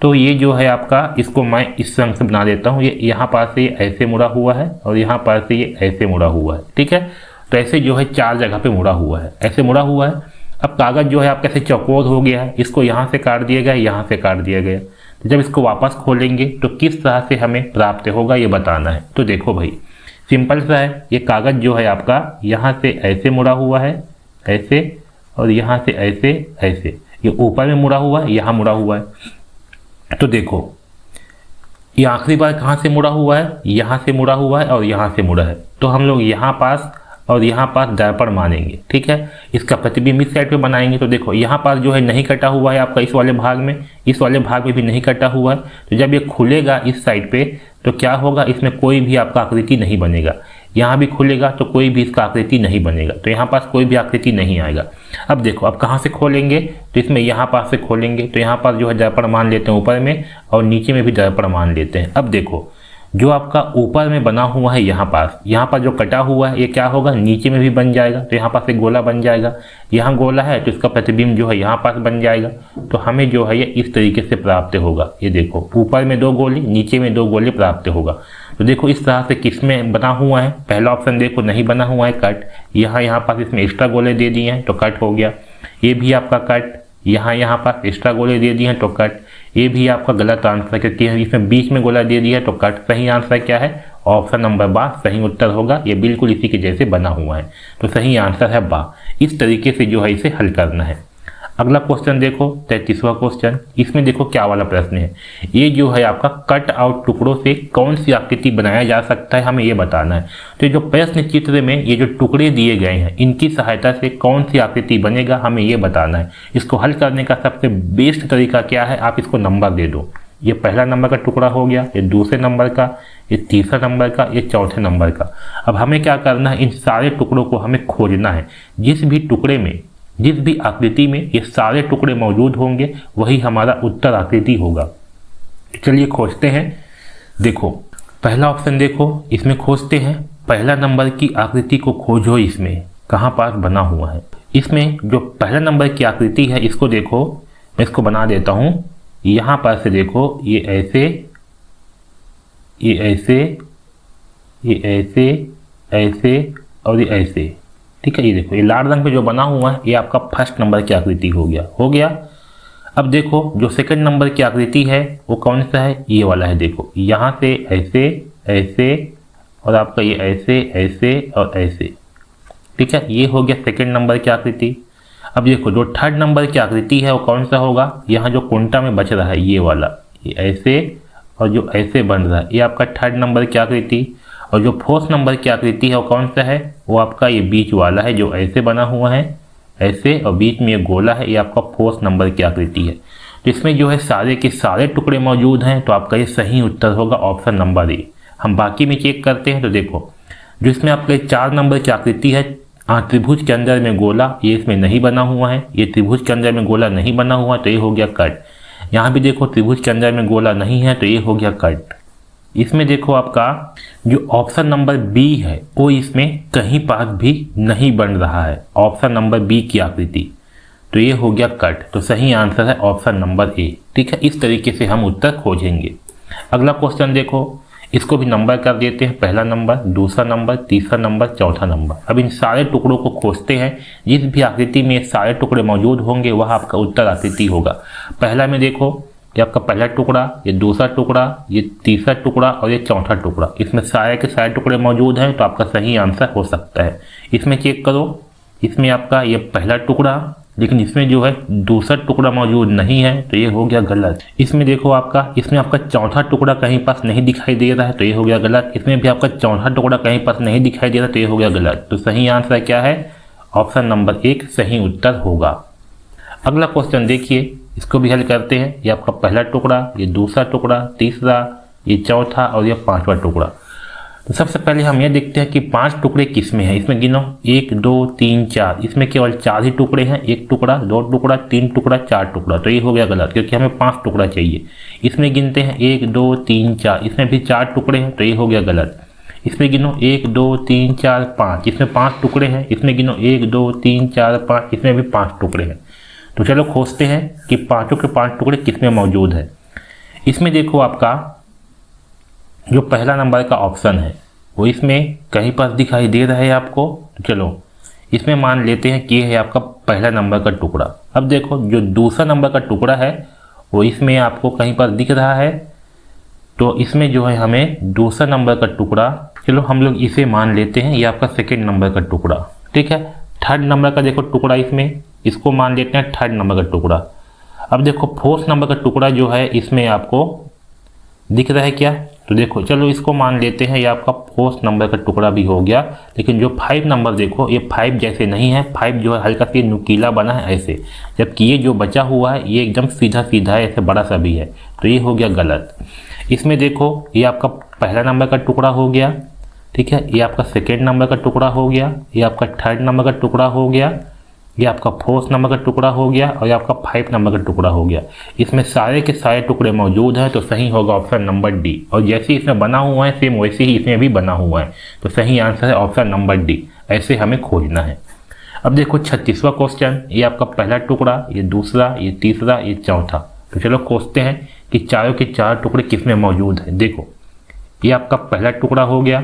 तो ये जो है आपका, इसको मैं इस रंग से बना देता हूँ। ये यहाँ पास से ये ऐसे मुड़ा हुआ है और यहाँ पास से ये ऐसे मुड़ा हुआ है, ठीक है। तो ऐसे जो है 4 जगह पे मुड़ा हुआ है, ऐसे मुड़ा हुआ है। अब कागज जो है आपका ऐसे चौकोर हो गया है, इसको यहाँ से काट दिया गया, यहाँ से काट दिया गया। तो जब इसको वापस खोलेंगे तो किस तरह से हमें प्राप्त होगा ये बताना है। तो देखो भाई सिंपल सा है, ये कागज जो है आपका यहाँ से ऐसे मुड़ा हुआ है ऐसे, और यहाँ से ऐसे ये ऊपर में मुड़ा हुआ है, यहाँ मुड़ा हुआ है। तो देखो ये आखिरी बार कहाँ से मुड़ा हुआ है, यहाँ से मुड़ा हुआ है और यहाँ से मुड़ा है। तो हम लोग यहाँ पास और यहाँ पास दर्पण मानेंगे, ठीक है। इसका प्रतिबिंब इस साइड पे बनाएंगे। तो देखो यहाँ पास जो है नहीं कटा हुआ है आपका, इस वाले भाग में, इस वाले भाग में भी नहीं कटा हुआ है। तो जब ये खुलेगा इस साइड पे तो क्या होगा, इसमें कोई भी आपका आकृति नहीं बनेगा। यहाँ भी खुलेगा तो कोई भी इसका आकृति नहीं बनेगा। तो यहाँ पास कोई भी आकृति नहीं आएगा। अब देखो अब कहाँ से खोलेंगे, तो इसमें यहाँ पास से खोलेंगे। तो यहाँ पास जो है दर्पण मान लेते हैं ऊपर में और नीचे में भी दर्पण मान लेते हैं। अब देखो जो आपका ऊपर में बना हुआ है यहाँ पर जो कटा हुआ है ये क्या होगा, नीचे में भी बन जाएगा। तो यहाँ पास एक गोला बन जाएगा, यहाँ गोला है तो इसका प्रतिबिंब जो है यहाँ पास बन जाएगा। तो हमें जो है ये इस तरीके से प्राप्त होगा। ये देखो ऊपर में 2 गोले, नीचे में 2 गोले प्राप्त होगा। तो देखो इस तरह से किसमें बना हुआ है, पहला ऑप्शन देखो नहीं बना हुआ है कट, यहाँ पास इसमें एक्स्ट्रा गोले दे दिए हैं तो कट हो गया। ये भी आपका कट, यहाँ पास एक्स्ट्रा गोले दे दिए हैं तो कट। ये भी आपका गलत आंसर, क्योंकि इसमें बीच में गोला दे दिया तो कट। सही आंसर क्या है, ऑप्शन नंबर बा सही उत्तर होगा। ये बिल्कुल इसी के जैसे बना हुआ है, तो सही आंसर है बा। इस तरीके से जो है इसे हल करना है। अगला क्वेश्चन देखो 33वां क्वेश्चन। इसमें देखो क्या वाला प्रश्न है, ये जो है आपका कट आउट टुकड़ों से कौन सी आकृति बनाया जा सकता है, हमें ये बताना है। तो ये जो प्रश्न चित्र में ये जो टुकड़े दिए गए हैं इनकी सहायता से कौन सी आकृति बनेगा हमें ये बताना है। इसको हल करने का सबसे बेस्ट तरीका क्या है, आप इसको नंबर दे दो। ये पहला नंबर का टुकड़ा हो गया, ये दूसरे नंबर का, ये तीसरा नंबर का, ये चौथे नंबर का। अब हमें क्या करना है, इन सारे टुकड़ों को हमें खोजना है। जिस भी टुकड़े में, जिस भी आकृति में ये सारे टुकड़े मौजूद होंगे वही हमारा उत्तर आकृति होगा। चलिए खोजते हैं। देखो पहला ऑप्शन देखो, इसमें खोजते हैं पहला नंबर की आकृति को खोजो। इसमें कहाँ पास बना हुआ है, इसमें जो पहला नंबर की आकृति है इसको देखो, मैं इसको बना देता हूँ। यहाँ पर से देखो ये ऐसे, ये ऐसे, ये ऐसे, ऐसे और ये ऐसे, ठीक है। ये देखो ये लाल रंग पे जो बना हुआ है ये आपका फर्स्ट नंबर की आकृति हो गया। अब देखो जो सेकंड नंबर की आकृति है वो कौन सा है, ये वाला है। देखो यहाँ से ऐसे ऐसे और आपका ये ऐसे ऐसे और ऐसे, ठीक है। ये हो गया सेकंड नंबर की आकृति। अब देखो जो थर्ड नंबर की आकृति है वो कौन सा होगा, यहाँ जो कोंटा में बच रहा है ये वाला, ये ऐसे और जो ऐसे बन रहा है ये आपका थर्ड नंबर की आकृति। और जो फोर्थ नंबर की आकृति है वो कौन सा है, वो आपका ये बीच वाला है जो ऐसे बना हुआ है ऐसे और बीच में ये गोला है, ये आपका फोर्थ नंबर की आकृति है। तो इसमें जो है सारे के सारे टुकड़े मौजूद हैं, तो आपका ये सही उत्तर होगा ऑप्शन नंबर ए। हम बाकी में चेक करते हैं। तो देखो जो इसमें आपका 4 नंबर की आकृति है त्रिभुज के अंदर में गोला, ये इसमें नहीं बना हुआ है, ये त्रिभुज के अंदर में गोला नहीं बना हुआ, तो ये हो गया कट। यहाँ भी देखो त्रिभुज के अंदर में गोला नहीं है, तो ये हो गया कट। इसमें देखो आपका जो ऑप्शन नंबर बी है वो इसमें कहीं पास भी नहीं बन रहा है, ऑप्शन नंबर बी की आकृति, तो ये हो गया कट। तो सही आंसर है ऑप्शन नंबर ए। ठीक है, इस तरीके से हम उत्तर खोजेंगे। अगला क्वेश्चन देखो, इसको भी नंबर कर देते हैं, पहला नंबर, दूसरा नंबर, तीसरा नंबर, चौथा नंबर। अब इन सारे टुकड़ों को खोजते हैं, जिस भी आकृति में सारे टुकड़े मौजूद होंगे वह आपका उत्तर आकृति होगा। पहला में देखो ये आपका पहला टुकड़ा, ये दूसरा टुकड़ा, ये तीसरा टुकड़ा और ये चौथा टुकड़ा, इसमें सारे के सारे टुकड़े मौजूद हैं, तो आपका सही आंसर हो सकता है। इसमें चेक करो, इसमें आपका ये पहला टुकड़ा, लेकिन इसमें जो है दूसरा टुकड़ा मौजूद नहीं है, तो ये हो गया गलत। इसमें देखो आपका, इसमें आपका चौथा टुकड़ा कहीं पास नहीं दिखाई दे रहा है, तो ये हो गया गलत। इसमें भी आपका चौथा टुकड़ा कहीं पास नहीं दिखाई दे रहा, तो ये हो गया गलत। तो सही आंसर क्या है? ऑप्शन नंबर 1 सही उत्तर होगा। अगला क्वेश्चन देखिए, इसको भी हल करते हैं। ये आपका पहला टुकड़ा, ये दूसरा टुकड़ा, तीसरा, ये चौथा और ये पांचवा टुकड़ा। तो सबसे पहले हम ये देखते हैं कि 5 टुकड़े किस में हैं। इसमें गिनो 1 2 3 4, इसमें केवल 4 ही टुकड़े हैं, 1 टुकड़ा, 2 टुकड़ा, 3 टुकड़ा, 4 टुकड़ा, तो ये हो गया गलत क्योंकि हमें 5 टुकड़ा चाहिए। इसमें गिनते हैं 1 2 3 4, इसमें भी 4 टुकड़े हैं, तो ये हो गया गलत। इसमें गिनो 1 2 3 4 5, इसमें 5 टुकड़े हैं, इसमें गिनो 1 2 3 4 5, इसमें भी 5 टुकड़े हैं। तो चलो खोजते हैं कि पांचों के 5 टुकड़े किसमें मौजूद है। इसमें देखो आपका जो पहला नंबर का ऑप्शन है वो इसमें कहीं पर दिखाई दे रहा है आपको। तो चलो इसमें मान लेते हैं कि ये है आपका पहला नंबर का टुकड़ा। अब देखो जो दूसरा नंबर का टुकड़ा है वो इसमें आपको कहीं पर दिख रहा है, तो इसमें जो है हमें दूसरा नंबर का टुकड़ा, चलो हम लोग इसे मान लेते हैं ये आपका सेकेंड नंबर का टुकड़ा। ठीक है, थर्ड नंबर का देखो टुकड़ा, इसमें इसको मान लेते हैं थर्ड नंबर का टुकड़ा। अब देखो फोर्थ नंबर का टुकड़ा जो है इसमें आपको दिख रहा है क्या? तो देखो चलो इसको मान लेते हैं ये आपका फोर्थ नंबर का टुकड़ा भी हो गया। लेकिन जो 5 नंबर देखो ये 5 जैसे नहीं है, 5 जो है हल्का सा नुकीला बना है ऐसे, जबकि ये जो बचा हुआ है ये एकदम सीधा सीधा है, ऐसे बड़ा सा भी है, तो ये हो गया गलत। इसमें देखो ये आपका पहला नंबर का टुकड़ा हो गया, ठीक है, ये आपका सेकेंड नंबर का टुकड़ा हो गया, ये आपका थर्ड नंबर का टुकड़ा हो गया, ये आपका फोर्थ नंबर का टुकड़ा हो गया और ये आपका 5 नंबर का टुकड़ा हो गया। इसमें सारे के सारे टुकड़े मौजूद हैं, तो सही होगा ऑप्शन नंबर डी। और जैसे इसमें बना हुआ है सेम वैसे ही इसमें भी बना हुआ है, तो सही आंसर है ऑप्शन नंबर डी। ऐसे हमें खोजना है। अब देखो 36वां क्वेश्चन, ये आपका पहला टुकड़ा, ये दूसरा, ये तीसरा, ये चौथा। तो चलो खोजते हैं कि चारों के 4 टुकड़े किसमें मौजूद हैं। देखो ये आपका पहला टुकड़ा हो गया,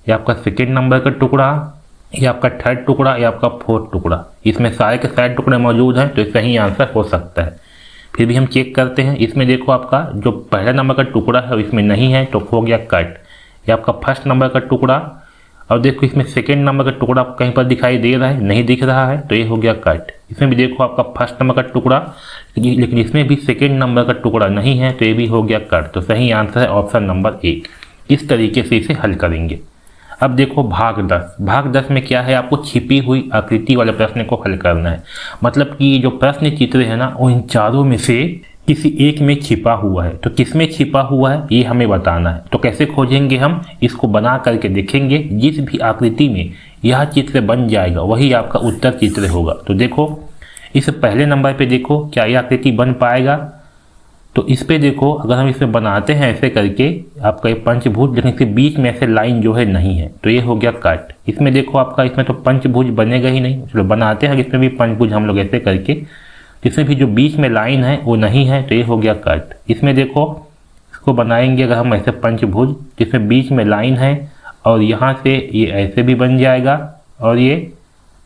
ये आपका सेकेंड नंबर का टुकड़ा, ये आपका थर्ड टुकड़ा, ये आपका फोर्थ टुकड़ा। इसमें सारे के सारे टुकड़े मौजूद हैं, तो सही आंसर हो सकता है। फिर भी हम चेक करते हैं। इसमें देखो आपका जो पहला नंबर का टुकड़ा है इसमें नहीं है, तो हो गया कट। ये आपका फर्स्ट नंबर का टुकड़ा, और देखो इसमें सेकेंड नंबर का टुकड़ा कहीं पर दिखाई दे रहा है, नहीं दिख रहा है, तो ये हो गया कट। इसमें भी देखो आपका फर्स्ट नंबर का टुकड़ा, लेकिन इसमें भी सेकेंड नंबर का टुकड़ा नहीं है, तो ये भी हो गया कट। तो सही आंसर है ऑप्शन नंबर 1। इस तरीके से इसे हल करेंगे। अब देखो भाग 10। भाग 10 में क्या है, आपको छिपी हुई आकृति वाले प्रश्न को हल करना है। मतलब कि जो प्रश्न चित्र है ना वो इन चारों में से किसी एक में छिपा हुआ है, तो किस में छिपा हुआ है ये हमें बताना है। तो कैसे खोजेंगे हम, इसको बना करके देखेंगे। जिस भी आकृति में यह चित्र बन जाएगा वही आपका उत्तर चित्र होगा। तो देखो इस पहले नंबर पे देखो क्या यह आकृति बन पाएगा, तो इस पे देखो अगर हम इसे बनाते हैं ऐसे करके आपका ये पंचभुज, लेकिन इसके बीच में ऐसे लाइन जो है नहीं है, तो ये हो गया कट। इसमें देखो आपका इसमें तो पंचभुज बनेगा ही नहीं, चलो बनाते हैं इसमें भी पंचभुज हम लोग ऐसे करके, इसमें भी जो बीच में लाइन है वो नहीं है, तो ये हो गया कट। इसमें देखो इसको बनाएंगे अगर हम ऐसे पंचभुज जिसमें बीच में लाइन है, और यहाँ से ये ऐसे भी बन जाएगा और ये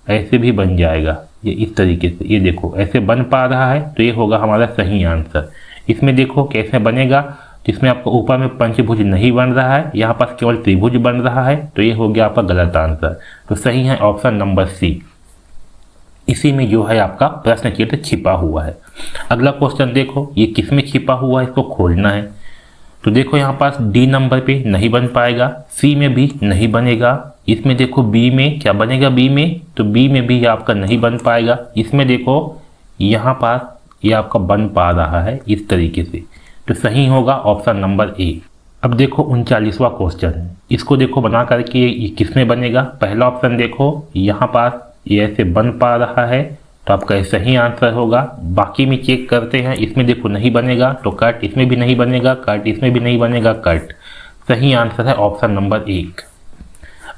ऐसे भी बन जाएगा, ये इस तरीके से, ये देखो ऐसे बन पा रहा है, तो ये होगा हमारा सही आंसर। इसमें देखो कैसे बनेगा, जिसमें आपको ऊपर में पंचभुज नहीं बन रहा है, यहाँ पास केवल त्रिभुज बन रहा है, तो ये हो गया आपका गलत आंसर। तो सही है ऑप्शन नंबर सी। इसी में जो है आपका प्रश्न चित्र छिपा हुआ है। अगला क्वेश्चन देखो, ये किस में छिपा हुआ है इसको खोजना है। तो देखो यहाँ पास डी नंबर पे नहीं बन पाएगा, सी में भी नहीं बनेगा, इसमें देखो बी में क्या बनेगा, बी में, तो बी में भी आपका नहीं बन पाएगा। इसमें देखो यहाँ पास ये आपका बन पा रहा है इस तरीके से, तो सही होगा ऑप्शन नंबर ए। अब देखो 39वां क्वेश्चन, इसको देखो बना करके ये किस में बनेगा। पहला ऑप्शन देखो यहाँ पास ये ऐसे बन पा रहा है तो आपका सही आंसर होगा। बाकी में चेक करते हैं, इसमें देखो नहीं बनेगा तो कट, इसमें भी नहीं बनेगा कट, इसमें भी नहीं बनेगा कट। सही आंसर है ऑप्शन नंबर 1।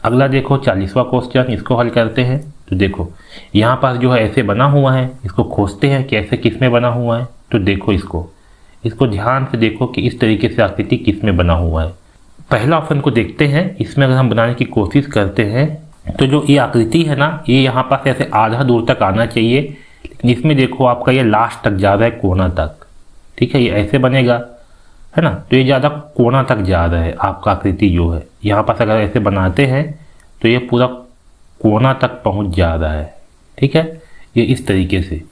अगला देखो 40वां क्वेश्चन, इसको हल करते हैं। तो देखो यहाँ पास जो है ऐसे बना हुआ है, इसको खोजते हैं कि ऐसे किस में बना हुआ है। तो देखो इसको ध्यान से देखो कि इस तरीके से आकृति किस में बना हुआ है। पहला ऑप्शन को देखते हैं, इसमें अगर हम बनाने की कोशिश करते हैं तो जो ये आकृति है ना, ये यहाँ पास ऐसे आधा दूर तक आना चाहिए, लेकिन इसमें देखो आपका ये लास्ट तक जा रहा है, कोना तक। ठीक है, ये ऐसे बनेगा है ना, तो ये ज़्यादा कोना तक जा रहा है आपका आकृति जो है। यहाँ पास अगर ऐसे बनाते हैं तो ये पूरा कोना तक पहुँच जा रहा है। ठीक है, ये इस तरीके से।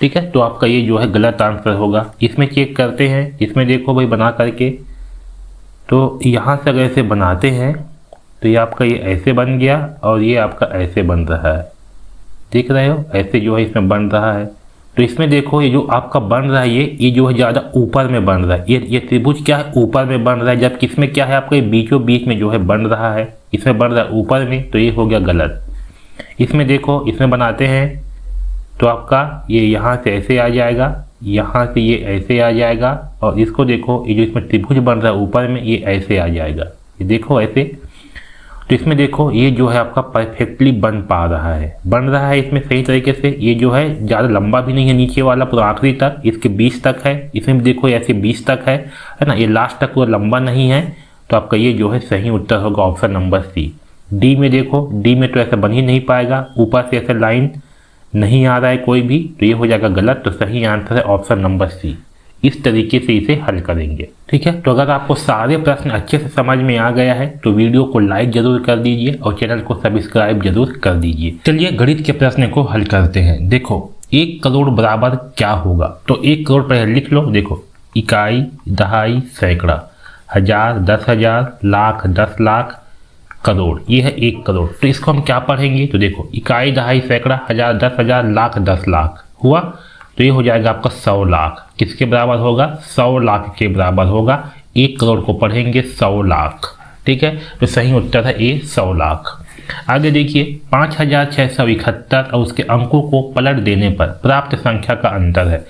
ठीक है, तो आपका ये जो है गलत आंसर होगा। इसमें चेक करते हैं, इसमें देखो भाई बना करके, तो यहाँ से अगर ऐसे बनाते हैं तो ये आपका ये ऐसे बन गया और ये आपका ऐसे बन रहा है। देख रहे हो, ऐसे जो है इसमें बन रहा है। तो इसमें देखो ये जो आपका बन रहा है ये जो है ज़्यादा ऊपर में बन रहा है। ये त्रिभुज क्या है, ऊपर में बन रहा है, जबकि इसमें क्या है आपका ये बीचों बीच में जो है बन रहा है। इसमें बन रहा है ऊपर में, तो ये हो गया गलत। इसमें देखो, इसमें बनाते हैं तो आपका ये यहाँ से ऐसे आ जाएगा, यहाँ से ये ऐसे आ जाएगा, और इसको देखो ये जो इसमें त्रिभुज बन रहा है ऊपर में, ये ऐसे आ जाएगा। ये देखो ऐसे। तो इसमें देखो ये जो है आपका परफेक्टली बन पा रहा है, इसमें सही तरीके से। ये जो है ज़्यादा लंबा भी नहीं है, नीचे वाला पूरा आखिरी तक, इसके बीच तक है। इसमें देखो ऐसे बीच तक है ना, ये लास्ट तक पूरा लंबा नहीं है। तो आपका ये जो है सही उत्तर होगा ऑप्शन नंबर सी। डी में देखो, डी में तो ऐसा बन ही नहीं पाएगा, ऊपर से ऐसे लाइन नहीं आ रहा है कोई भी, तो ये हो जाएगा गलत। तो सही आंसर है ऑप्शन नंबर सी। इस तरीके से इसे हल करेंगे। ठीक है, तो अगर आपको सारे प्रश्न अच्छे से समझ में आ गया है तो वीडियो को लाइक जरूर कर दीजिए और चैनल को सब्सक्राइब जरूर कर दीजिए। चलिए गणित के प्रश्न को हल करते हैं। देखो 1 करोड़ बराबर क्या होगा, तो 1 करोड़ पहले लिख लो। देखो इकाई, दहाई, सैकड़ा, हजार, 10,000, लाख, 10 लाख, करोड़, ये है 1 करोड़। तो इसको हम क्या पढ़ेंगे, तो देखो इकाई, दहाई, सैकड़ा, हजार, 10,000, लाख, 10 लाख हुआ, तो ये हो जाएगा आपका 100 लाख। किसके बराबर होगा, 100 लाख के बराबर होगा। 1 करोड़ को पढ़ेंगे 100 लाख। ठीक है, तो सही उत्तर है ए 100 लाख। आगे देखिए 5,671 और उसके अंकों को पलट देने पर प्राप्त संख्या का अंतर है।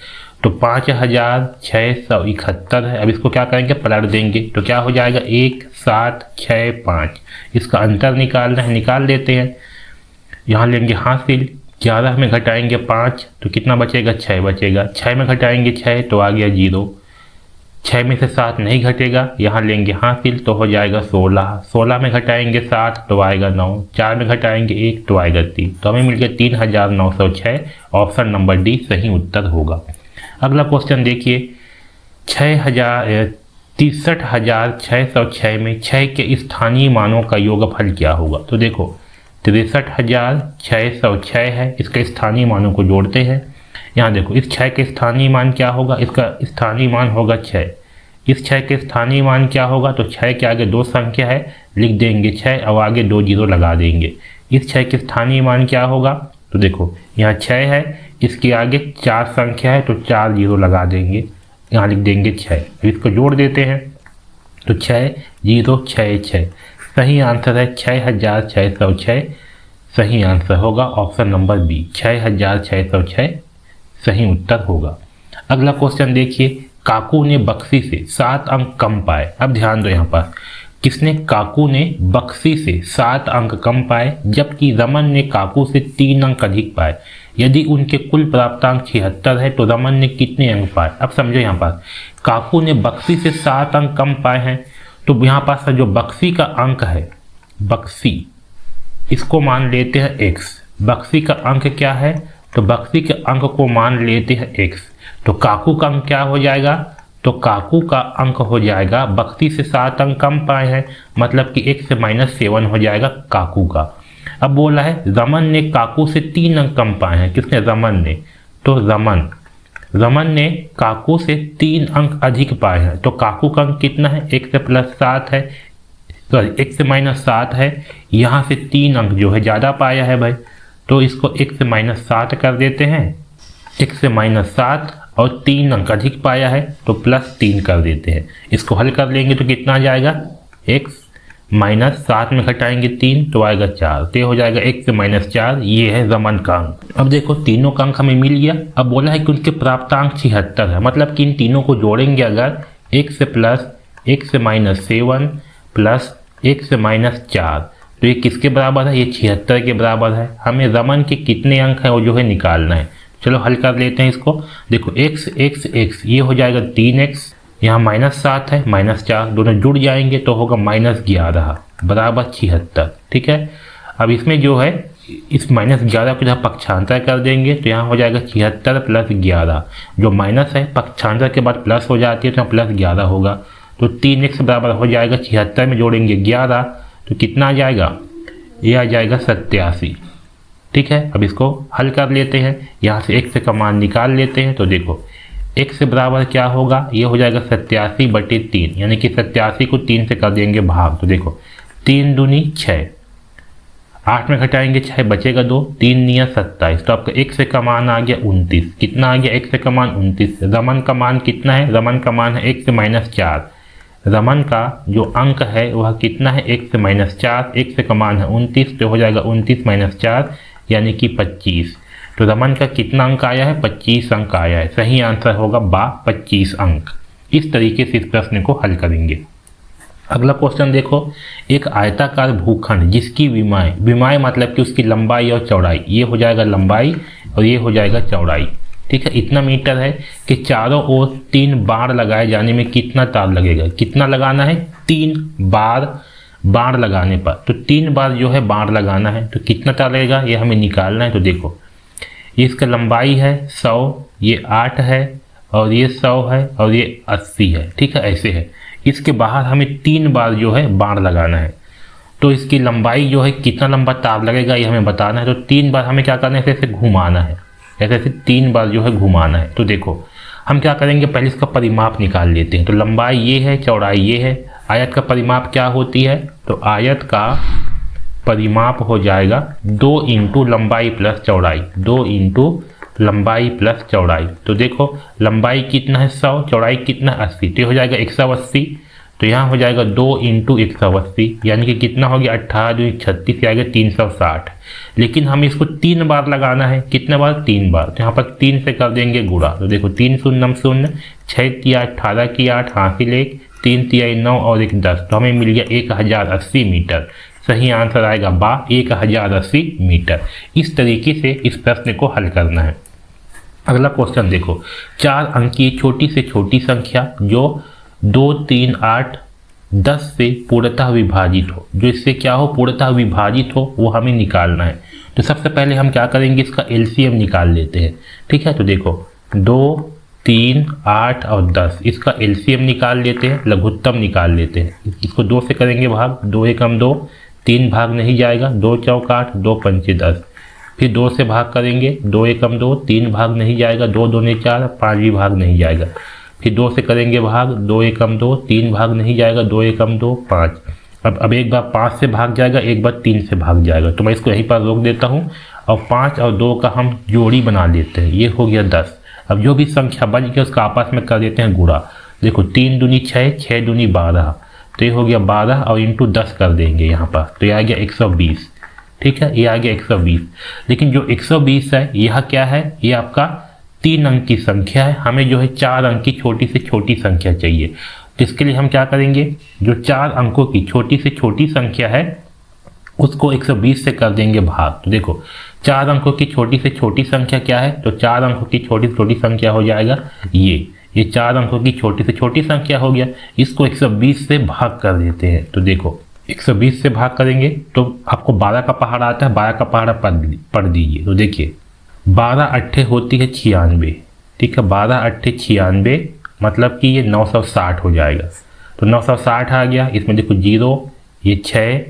तो 5,671 है, अब इसको क्या करेंगे, पलट देंगे। तो क्या हो जाएगा 1765। इसका अंतर निकालना है, निकाल देते हैं। यहाँ लेंगे हासिल, 11 में घटाएंगे 5 तो कितना बचेगा, 6 बचेगा। 6 में घटाएंगे 6 तो आ गया 0। 6 में से 7 नहीं घटेगा, यहाँ लेंगे हासिल तो हो जाएगा 16। 16 में घटाएंगे 7 तो आएगा 9। 4 में घटाएंगे 1 तो आएगा 3। तो हमें मिल गया 3,906। ऑप्शन नंबर डी सही उत्तर होगा। अगला क्वेश्चन देखिए 63,606 में 6 के स्थानीय मानों का योगफल क्या होगा। तो देखो 63,606 है, इसके स्थानीय मानों को जोड़ते हैं। यहाँ देखो इस 6 के स्थानीय मान क्या होगा, इसका स्थानीय मान होगा 6। इस 6 के स्थानीय मान क्या होगा, तो 6 के आगे 2 संख्या है, लिख देंगे 6 और आगे 2 जीरो लगा देंगे। इस 6 के स्थानीय मान क्या होगा, तो देखो यहाँ 6 है, इसके आगे 4 संख्या है तो 4 जीरो लगा देंगे, यहाँ लिख देंगे 6। इसको जोड़ देते हैं तो 6 0 6 6। सही आंसर है 6,606। सही आंसर होगा ऑप्शन नंबर बी 6,606 सही उत्तर होगा। अगला क्वेश्चन देखिए काकू ने बक्सी से 7 अंक कम पाए। अब ध्यान दो, यहाँ पर किसने, काकू ने बक्सी से 7 अंक कम पाए, जबकि रमन ने काकू से 3 अंक अधिक पाए। यदि उनके कुल प्राप्तांक 76 है तो रमन ने कितने अंक पाए। अब समझो, यहाँ पर काकू ने बक्सी से 7 अंक कम पाए हैं, तो यहाँ पास जो बक्सी का अंक है, बक्सी, इसको मान लेते हैं x। बक्सी का अंक क्या है, तो बक्सी के अंक को मान लेते हैं x। तो काकू का अंक क्या हो जाएगा, तो काकू का अंक हो जाएगा, बक्सी से 7 अंक कम पाए हैं, मतलब कि x से -7 हो जाएगा काकू का। अब बोला है रमन ने काकू से 3 अंक कम पाए हैं। किसने, रमन ने। तो रमन ने काकू से 3 अंक अधिक पाए हैं, तो काकू का अंक कितना है, x से +7 है, सॉरी x से -7 है। यहाँ से 3 अंक जो है ज़्यादा पाया है भाई, तो इसको x से -7 कर देते हैं। x से -7 और 3 अंक अधिक पाया है तो +3 कर देते हैं। इसको हल कर लेंगे तो कितना आ जाएगा, x माइनस 7 में घटाएंगे 3 तो आएगा 4, तो ये हो जाएगा 1 से माइनस 4। ये है रमन का अंक। अब देखो तीनों का अंक हमें मिल गया। अब बोला है कि उनके प्राप्तांक 76 है, मतलब कि इन तीनों को जोड़ेंगे अगर 1 से प्लस 1 से माइनस 7 प्लस 1 से माइनस 4, तो ये किसके बराबर है? ये 76 के बराबर है। हमें रमन के कितने अंक हैं वो जो है निकालना है। चलो हल कर लेते हैं इसको। देखो x x x ये हो जाएगा 3x, यहाँ माइनस 7 है माइनस 4, दोनों जुड़ जाएंगे तो होगा माइनस 11 बराबर 76। ठीक है, अब इसमें जो है इस माइनस 11 को जहाँ पक्षांतर कर देंगे तो यहाँ हो जाएगा 76 प्लस 11। जो माइनस है पक्षांतर के बाद प्लस हो जाती है तो यहाँ प्लस 11 होगा, तो 3x बराबर हो जाएगा 76 में जोड़ेंगे 11 तो कितना आ जाएगा? ये आ जाएगा 87। ठीक है, अब इसको हल कर लेते हैं। यहाँ से x का मान निकाल लेते हैं। तो देखो x बराबर क्या होगा? ये हो जाएगा 87/3, यानी कि 87 को 3 से कर देंगे भाग। तो देखो 3 दूनी 6, 8 में घटाएंगे 6 बचेगा 2, 3 निया 27, तो आपका x का मान आ गया 29। कितना आ गया? x का मान 29। रमन का मान कितना है? रमन का मान है 1 से माइनस 4। रमन का जो अंक है वह कितना है? 1 से माइनस 4। x का मान है 29, तो हो जाएगा 29 माइनस 4 यानी कि 25। तो रमन का कितना अंक आया है? 25 अंक आया है। सही आंसर होगा 25 अंक। इस तरीके से इस प्रश्न को हल करेंगे। अगला क्वेश्चन देखो, एक आयताकार भूखंड जिसकी विमाएं मतलब कि उसकी लंबाई और चौड़ाई, ये हो जाएगा लंबाई और ये हो जाएगा चौड़ाई। ठीक है, इतना मीटर है कि चारों ओर 3 बाड़ लगाए जाने में कितना तार लगेगा? कितना लगाना है? 3 बाड़ लगाने पर, तो 3 बार जो है बाड़ लगाना है, तो कितना तार लगेगा ये हमें निकालना है। तो देखो इसका लंबाई है 100, ये 8 है और ये 100 है और ये 80 है। ठीक है, ऐसे है। इसके बाहर हमें 3 बार जो है बाड़ लगाना है, तो इसकी लंबाई जो है कितना लंबा तार लगेगा ये हमें बताना है। तो 3 बार हमें क्या करना है? ऐसे घुमाना है, ऐसे 3 बार जो है घुमाना है। तो देखो हम क्या करेंगे, पहले इसका परिमाप निकाल लेते हैं। तो लंबाई ये है, चौड़ाई ये है। आयत का परिमाप क्या होती है? तो आयत का परिमाप हो जाएगा 2 इंटू लंबाई प्लस चौड़ाई, 2 इंटू लंबाई प्लस चौड़ाई। तो देखो लंबाई कितना है 100, चौड़ाई कितना 80, तो हो जाएगा 180। तो यहाँ हो जाएगा 2 इंटू 180, यानी कि कितना हो गया? 18 2 36, आएगा 360। लेकिन हमें इसको 3 बार लगाना है। कितने बार? 3 बार। तो यहाँ पर 3 से कर देंगे गुणा। तो देखो 3 शून्य 0, 6 तिया 18 की 8, हासिल 1, 3 तिया 9 और 1 10, तो हमें मिल गया 1080 मीटर। सही आंसर आएगा 1080 मीटर। इस तरीके से इस प्रश्न को हल करना है। अगला क्वेश्चन देखो, 4 अंकीय छोटी से छोटी संख्या जो 2 3 8 10 से पूर्णतः विभाजित हो, जो इससे क्या हो? पूर्णतः विभाजित हो, वो हमें निकालना है। तो सबसे पहले हम क्या करेंगे, इसका एलसीएम निकाल लेते हैं। ठीक है, तो देखो 2 3 8 और 10, इसका एलसीएम निकाल लेते हैं, लघुत्तम निकाल लेते हैं। इसको 2 से करेंगे भाग, 2 एकम 2, 3 भाग नहीं जाएगा, 2 चौक 8, 2 पंचे 10। फिर 2 से भाग करेंगे, 2 एकम 2, 3 भाग नहीं जाएगा, 2 दूने 4, 5 भी भाग नहीं जाएगा। फिर 2 से करेंगे भाग, 2 एकम 2, 3 भाग नहीं जाएगा, 2 एकम 2, 5। अब एक बार 5 से भाग जाएगा, एक बार 3 से भाग जाएगा, तो मैं इसको यहीं पर रोक देता हूँ और 5 और 2 का हम जोड़ी बना लेते हैं। ये हो गया 10। अब जो भी संख्या बच गया उसका आपस में कर देते हैं गुणा। देखो 3 दूनी 6, 6 दूनी 12, तो ये हो गया 12 और इंटू 10 कर देंगे यहाँ पर, तो ये आ गया 120। ठीक है, ये आ गया 120। लेकिन जो 120 है यह क्या है? ये आपका 3 अंक की संख्या है। हमें जो है 4 अंक की छोटी से छोटी संख्या चाहिए। तो इसके लिए हम क्या करेंगे, जो 4 अंकों की छोटी से छोटी संख्या है उसको 120 से कर देंगे भाग। तो देखो 4 अंकों की छोटी से छोटी संख्या क्या है? तो 4 अंकों की छोटी से छोटी संख्या हो जाएगा ये 4 अंकों की छोटी से छोटी संख्या हो गया। इसको 120 से भाग कर देते हैं। तो देखो 120 से भाग करेंगे तो आपको 12 का पहाड़ा आता है, 12 का पहाड़ा पढ़ दीजिए। तो देखिए 12 अट्ठे होती है 96। ठीक है, 12 अट्ठे 96, मतलब कि ये 960 हो जाएगा। तो 960 आ गया। इसमें देखो 0, ये 6,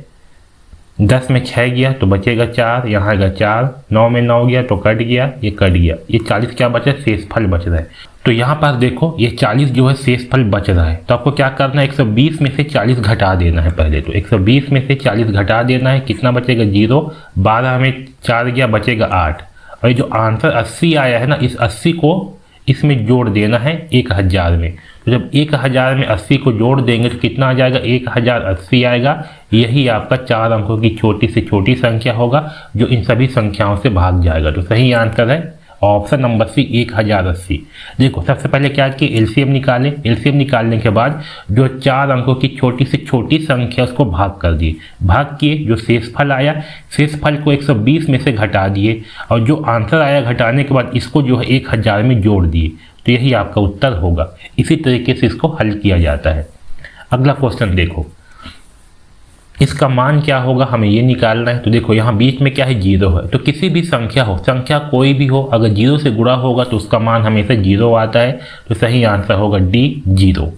10 में 6 गया तो बचेगा 4, यहाँ आएगा 4, 9 में 9 गया तो कट गया, ये कट गया। ये 40 क्या बचा? शेषफल बच रहा है। तो यहाँ पर देखो ये 40 जो है शेषफल बच रहा है, तो आपको क्या करना है, 120 में से 40 घटा देना है। पहले तो 120 में से 40 घटा देना है। कितना बचेगा? 0, 12 में 4 गया, बचेगा 8। और जो आंसर 80 आया है ना, इस 80 को इसमें जोड़ देना है 1000 में। तो जब 1000 में 80 को जोड़ देंगे तो कितना आ जाएगा, 1080 आएगा। यही आपका 4 अंकों की छोटी से छोटी संख्या होगा जो इन सभी संख्याओं से भाग जाएगा। तो सही आंसर है ऑप्शन नंबर सी 1080। देखो सबसे पहले क्या किए, एलसीएम निकाले। एलसीएम निकालने के बाद जो 4 अंकों की छोटी से छोटी संख्या उसको भाग कर दिए। भाग किए, जो शेषफल आया शेषफल को 120 में से घटा दिए और जो आंसर आया घटाने के बाद इसको जो है 1000 में जोड़ दिए। तो यही आपका उत्तर होगा। इसी तरीके से इसको हल किया जाता है। अगला क्वेश्चन देखो, इसका मान क्या होगा हमें ये निकालना है। तो देखो यहाँ बीच में क्या है, 0 है। तो किसी भी संख्या हो, संख्या कोई भी हो, अगर 0 से गुणा होगा तो उसका मान हमेशा 0 आता है। तो सही आंसर होगा डी 0।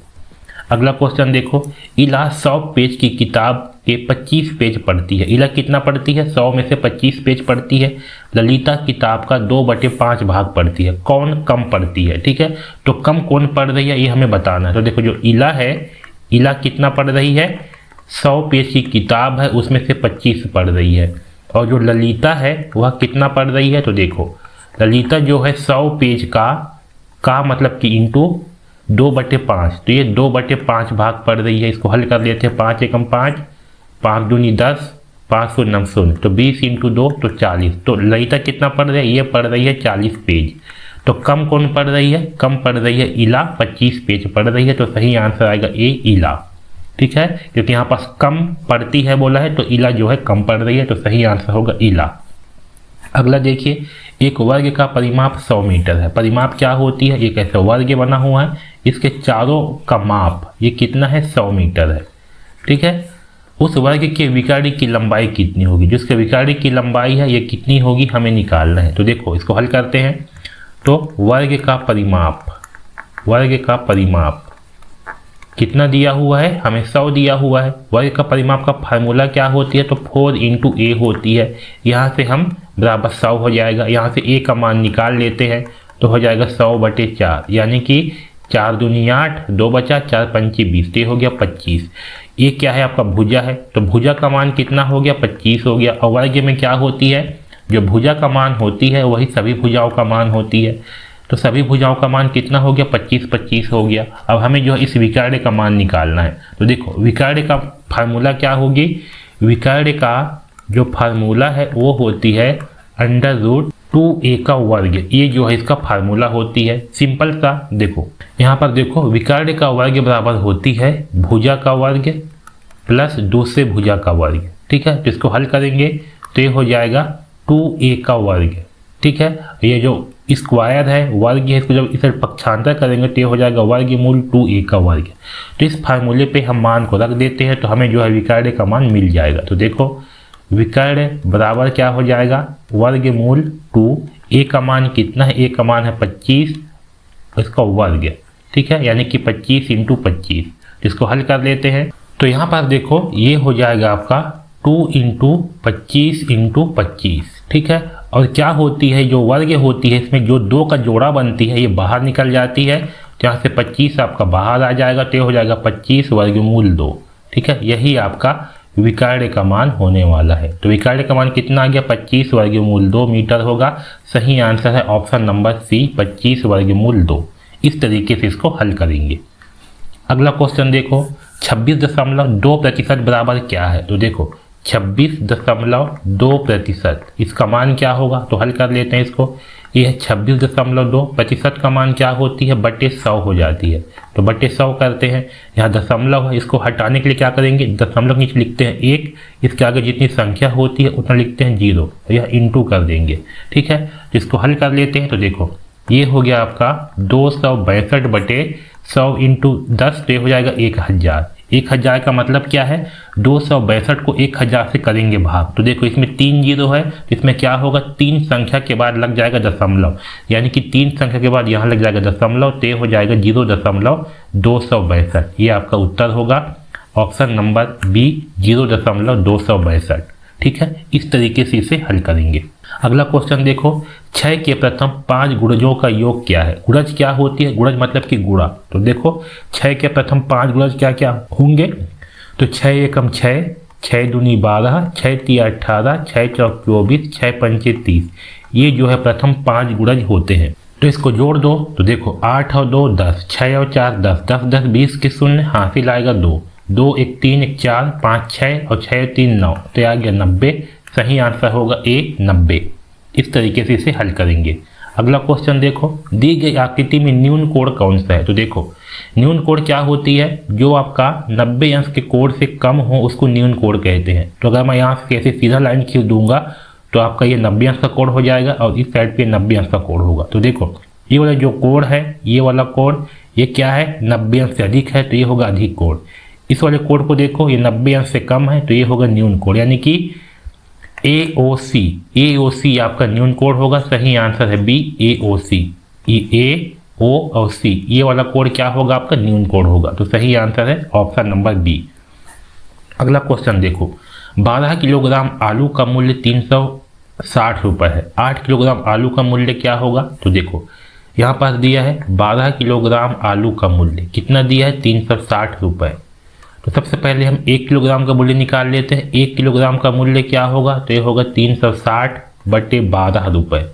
अगला क्वेश्चन देखो, इला 100 पेज की किताब के 25 पेज पढ़ती है। इला कितना पढ़ती है, 100 में से 25 पेज पढ़ती है। ललिता किताब का 2/5 भाग पढ़ती है। कौन कम पढ़ती है, ठीक है। तो कम कौन पढ़ रही है ये हमें बताना है। तो देखो जो इला है, इला कितना पढ़ रही है, 100 पेज की किताब है उसमें से 25 पढ़ रही है। और जो ललिता है वह कितना पढ़ रही है, तो देखो ललिता जो है 100 पेज का मतलब कि इंटू 2/5, तो ये 2/5 भाग पढ़ रही है। इसको हल कर लेते हैं, 5 एकम 5, 5 दूनी 10, 5 शून्य 0, तो 20 इंटू 2 तो 40। तो ललिता कितना पढ़ रही है, ये पढ़ रही है 40 पेज। तो कम कौन पढ़ रही है, कम पढ़ रही है इला, 25 पेज पढ़ रही है। तो सही आंसर आएगा ए इला, ठीक है। क्योंकि यहाँ पास कम पढ़ती है बोला है तो इला जो है कम पढ़ रही है। तो सही आंसर होगा इला। अगला देखिए, एक वर्ग का परिमाप 100 मीटर है। परिमाप क्या होती है, एक ऐसा वर्ग बना हुआ है, इसके चारों का माप ये कितना है, 100 मीटर है, ठीक है। उस वर्ग के विकर्ण की लंबाई कितनी होगी, जिसके विकर्ण की लंबाई है ये कितनी होगी हमें निकालना है। तो देखो इसको हल करते हैं। तो वर्ग का परिमाप कितना दिया हुआ है, हमें 100 दिया हुआ है। वर्ग का परिमाप का फार्मूला क्या होती है, तो 4 इंटू ए होती है। यहाँ से हम बराबर 100 हो जाएगा। यहाँ से ए का मान निकाल लेते हैं तो हो जाएगा 100/4, यानी कि 4 दूनी 8, 2 बचा, 4 पंची 20, तो ये हो गया 25। ये क्या है आपका भुजा है, तो भुजा का मान कितना हो गया, 25 हो गया। और वर्ग में क्या होती है, जो भुजा का मान होती है वही सभी भुजाओं का मान होती है। तो सभी भुजाओं का मान कितना हो गया, 25 हो गया। अब हमें जो है इस विकर्ण का मान निकालना है। तो देखो विकर्ण का फार्मूला क्या होगी, विकर्ण का जो फार्मूला है वो होती है √2a का वर्ग। ये जो है इसका फार्मूला होती है, सिंपल सा। देखो यहाँ पर देखो विकर्ण का वर्ग बराबर होती है भुजा का वर्ग प्लस दूसरे भुजा का वर्ग, ठीक है। तो इसको हल करेंगे तो ये हो जाएगा 2a का वर्ग, ठीक है। ये जो स्क्वायर है वर्ग है, इसको जब इसे पक्षांतर करेंगे तो ये हो जाएगा वर्गमूल 2a का वर्ग। तो इस फार्मूले पे हम मान को रख देते हैं तो हमें जो है विकर्ण का मान मिल जाएगा। तो देखो विकर्ण बराबर क्या हो जाएगा, वर्गमूल 2, a का मान कितना है, a का मान है 25, इसका वर्ग, ठीक है, यानी कि 25 इंटू 25। इसको हल कर लेते हैं तो यहाँ पर देखो ये हो जाएगा आपका 2 इंटू 25 इंटू 25, ठीक है। और क्या होती है, जो वर्ग होती है इसमें जो 2 का जोड़ा बनती है ये बाहर निकल जाती है। तो यहाँ से 25 आपका बाहर आ जाएगा तो ये हो जाएगा 25 वर्गमूल 2, ठीक है। यही आपका विकर्ण का मान होने वाला है। तो विकर्ण का मान कितना आ गया, 25 वर्गमूल 2 मीटर होगा। सही आंसर है ऑप्शन नंबर सी 25 वर्गमूल 2। इस तरीके से इसको हल करेंगे। अगला क्वेश्चन देखो, 26.2% बराबर क्या है। तो देखो 26.2%, इसका मान क्या होगा, तो हल कर लेते हैं इसको। ये 26.2% का मान क्या होती है, बटे 100 हो जाती है। तो बटे 100 करते हैं, यहाँ दशमलव है, इसको हटाने के लिए क्या करेंगे, दशमलव के नीचे लिखते हैं 1, इसके आगे जितनी संख्या होती है उतना लिखते हैं 0, तो यह इंटू कर देंगे, ठीक है। तो इसको हल कर लेते हैं। तो देखो ये हो गया आपका 262/100 इंटू 10, तो ये हो जाएगा 1000। 1000 का मतलब क्या है, 262 को 1000 से करेंगे भाग। तो देखो इसमें 3 0 है, तो इसमें क्या होगा, 3 संख्या के बाद लग जाएगा दशमलव, यानी कि 3 संख्या के बाद यहाँ लग जाएगा दशमलव, तो ये हो जाएगा 0.262। ये आपका उत्तर होगा ऑप्शन नंबर बी 0.262, ठीक है। इस तरीके से इसे हल करेंगे। अगला क्वेश्चन देखो, 6 के प्रथम 5 गुणजों का योग क्या है। गुणज क्या होती है, गुणज मतलब कि गुणा। तो देखो 6 के प्रथम 5 गुणज क्या क्या होंगे, तो 6 एकम 6, 6 दूनी 12, 6 तिया 18, 6 चौक 24, 6 पंचे 30। ये जो है प्रथम 5 गुणज होते हैं। तो इसको जोड़ दो तो देखो 8 और 2 10, 6 और 4 10, 10 10 20 के शून्य, हासिल आएगा 2, 2 1 3 1 4, 5 6 और 6 3 9, तो आ गया 90। सही आंसर होगा ए 90। इस तरीके से इसे हल करेंगे। अगला क्वेश्चन देखो, दी गई आकृति में न्यून कोण कौन सा है। तो देखो न्यून कोण क्या होती है, जो आपका 90 अंश के कोण से कम हो उसको न्यून कोण कहते हैं। तो अगर मैं यहाँ से कैसे सीधा लाइन खींच दूंगा तो आपका ये 90 अंश का कोण हो जाएगा और इस साइड पे 90 अंश का कोण होगा। तो देखो ये वाला जो कोण है, ये वाला कोण ये क्या है, 90 अंश से अधिक है तो ये होगा अधिक कोण। इस वाले कोण को देखो, ये 90 अंश से कम है तो ये होगा न्यून कोण, यानी कि AOC आपका न्यून कोण होगा। सही आंसर है बी AOC। A O और C ये वाला कोण क्या होगा, आपका न्यून कोण होगा। तो सही आंसर है ऑप्शन नंबर बी। अगला क्वेश्चन देखो, 12 किलोग्राम आलू का मूल्य 360 रुपये है। 8 किलोग्राम आलू का मूल्य क्या होगा। तो देखो यहाँ पास दिया है 12 किलोग्राम आलू का मूल्य कितना दिया है, 360 रुपये। तो सबसे पहले हम 1 किलोग्राम का मूल्य निकाल लेते हैं। 1 किलोग्राम का मूल्य क्या होगा, तो ये होगा 360 बटे 12 रुपये।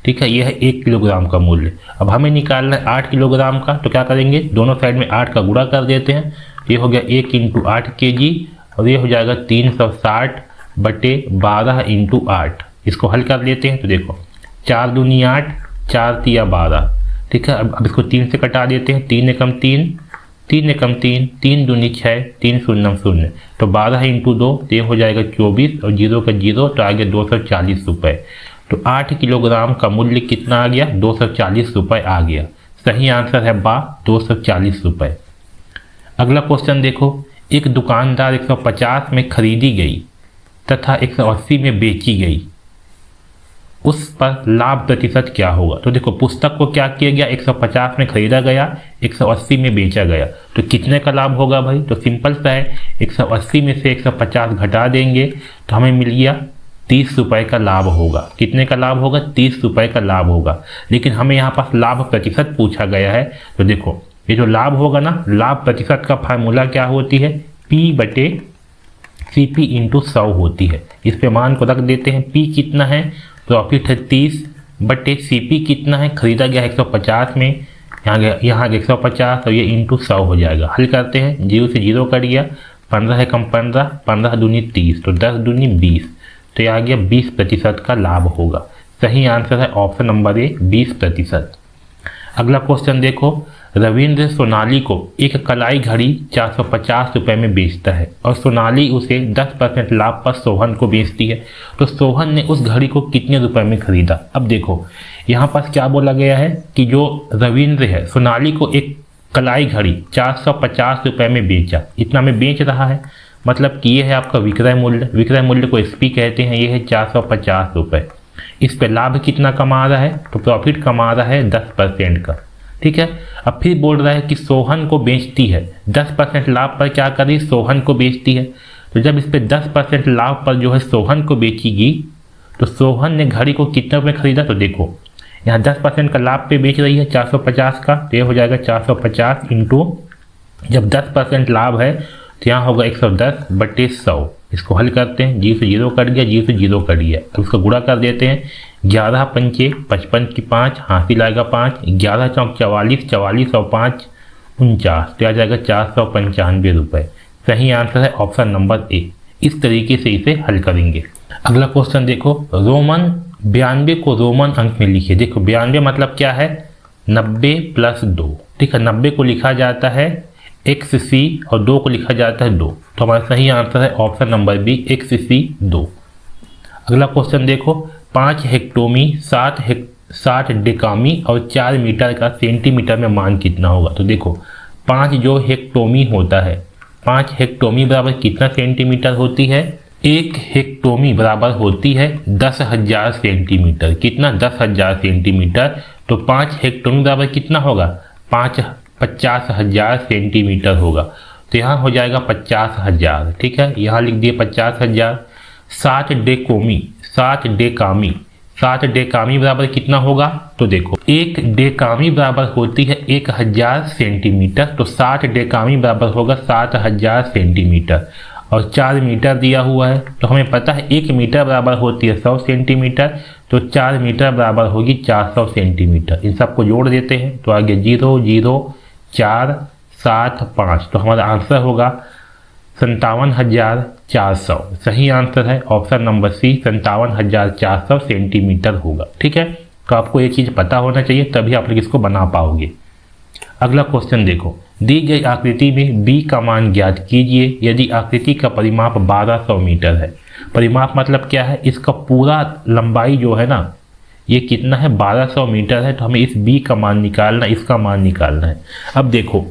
ठीक है, यह है 1 किलोग्राम का मूल्य। अब हमें निकालना है 8 किलोग्राम का, तो क्या करेंगे, दोनों साइड में 8 का गुणा कर देते हैं। ये हो गया 1 × 8 kg और ये हो जाएगा 360 बटे 12 × 8। इसको हल कर लेते हैं। तो देखो 4 दूनी 8, 4 तिया 12। ठीक है, अब इसको 3 से कटा देते हैं। 3 एकम 3, 3 एकम 3, 3 दूनी 6, 3 शून्यम 0। तो 12 × 2 तो ये हो जाएगा 24 और 0 का 0 तो आ गया 240 रुपये। तो 8 किलोग्राम का मूल्य कितना आ गया, 240 रुपये आ गया। सही आंसर है बा 240 रुपये। अगला क्वेश्चन देखो, एक दुकानदार 150 में खरीदी गई तथा 180 में बेची गई, उस पर लाभ प्रतिशत क्या होगा। तो देखो पुस्तक को क्या किया गया, 150 में खरीदा गया, 180 में बेचा गया, तो कितने का लाभ होगा भाई। तो सिंपल सा है, 180 में से 150 घटा देंगे तो हमें मिल गया 30 रुपये का लाभ होगा। कितने का लाभ होगा, 30 रुपये का लाभ होगा। लेकिन हमें यहाँ पास लाभ प्रतिशत पूछा गया है। तो देखो ये जो लाभ होगा ना, लाभ प्रतिशत का फार्मूला क्या होती है, P/CP × 100 होती है। इस पे मान को रख देते हैं। P कितना है, प्रॉफिट है 30 बटे CP कितना है, खरीदा गया 150 में, यहाँ 150 और ये × 100 हो जाएगा। हल करते हैं, 0 से 0 कट गया, 15 एकम 15, 15 दूनी 30, तो 10 दूनी 20, तो ये आ गया 20% का लाभ होगा। सही आंसर है ऑप्शन नंबर ए 20%। अगला क्वेश्चन देखो, रविंद्र सोनाली को एक कलाई घड़ी 450 रुपये में बेचता है और सोनाली उसे 10% लाभ पर सोहन को बेचती है। तो सोहन ने उस घड़ी को कितने रुपए में खरीदा। अब देखो यहाँ पास क्या बोला गया है कि जो रविंद्र है सोनाली को एक कलाई घड़ी 450 रुपये में बेचा, इतना में बेच रहा है, मतलब कि ये है आपका विक्रय मूल्य। विक्रय मूल्य को SP कहते हैं, ये है 450 रुपये। इस पे लाभ कितना कमा रहा है, तो प्रॉफिट कमा रहा है 10% का। ठीक है, अब फिर बोल रहा है कि सोहन को बेचती है 10% लाभ पर, क्या करी, सोहन को बेचती है। तो जब इस पे 10% लाभ पर जो है सोहन को बेचेगी, तो सोहन ने घड़ी को कितने में खरीदा। तो देखो यहाँ 10% का लाभ पे बेच रही है 450 का, तो ये हो जाएगा 450 इंटू, जब 10% लाभ है तो यहाँ होगा 110 बटे 100। इसको हल करते हैं, 0 से 0 कट गया, 0 से 0 कट गया। अब इसको गुणा कर देते हैं, 11 पंचे 55 की 5, हासिल आएगा 5, 11 चौक 44, 44 और 5 49, तो आ जाएगा 495 रुपये। सही आंसर है ऑप्शन नंबर ए। इस तरीके से इसे हल करेंगे। अगला क्वेश्चन देखो, रोमन 92 को रोमन अंक में लिखिए। देखो 92 मतलब क्या है, 90 + 2। ठीक है, 90 को लिखा जाता है XC और 2 को लिखा जाता है 2। तो हमारा सही आंसर है ऑप्शन नंबर बी XC 2। अगला क्वेश्चन देखो, 5 हेक्टोमी 60 डेकामी और 4 मीटर का सेंटीमीटर में मान कितना होगा। तो देखो 5 जो हेक्टोमी होता है, 5 हेक्टोमी बराबर कितना सेंटीमीटर होती है, 1 हेक्टोमी बराबर होती है 10,000 सेंटीमीटर। कितना, 10,000 सेंटीमीटर। तो 5 हेक्टोमी बराबर कितना होगा, 50,000 सेंटीमीटर होगा। तो यहाँ हो जाएगा 50,000। ठीक है, यहाँ लिख दिए 50,000। 60 डेकोमी 60 डेकामी 60 डेकामी बराबर कितना होगा। तो देखो 1 डेकामी बराबर होती है 1000 सेंटीमीटर। तो 60 डेकामी बराबर होगा 7000 सेंटीमीटर। और 4 मीटर दिया हुआ है, तो हमें पता है 1 मीटर बराबर होती है 100 सेंटीमीटर। तो 4 मीटर बराबर होगी 400 सेंटीमीटर। इन सबको जोड़ देते हैं तो आगे 0 0 4 7 5, तो हमारा आंसर होगा 57,400। सही आंसर है ऑप्शन नंबर सी, 57,400 सेंटीमीटर होगा। ठीक है, तो आपको ये चीज़ पता होना चाहिए, तभी आप लोग इसको बना पाओगे। अगला क्वेश्चन देखो, दी गई आकृति में बी का मान ज्ञात कीजिए यदि आकृति का परिमाप 1200 मीटर है। परिमाप मतलब क्या है, इसका पूरा लंबाई जो है ना ये कितना है, 1200 मीटर है। तो हमें इस बी का मान निकालना, इसका मान निकालना है। अब देखो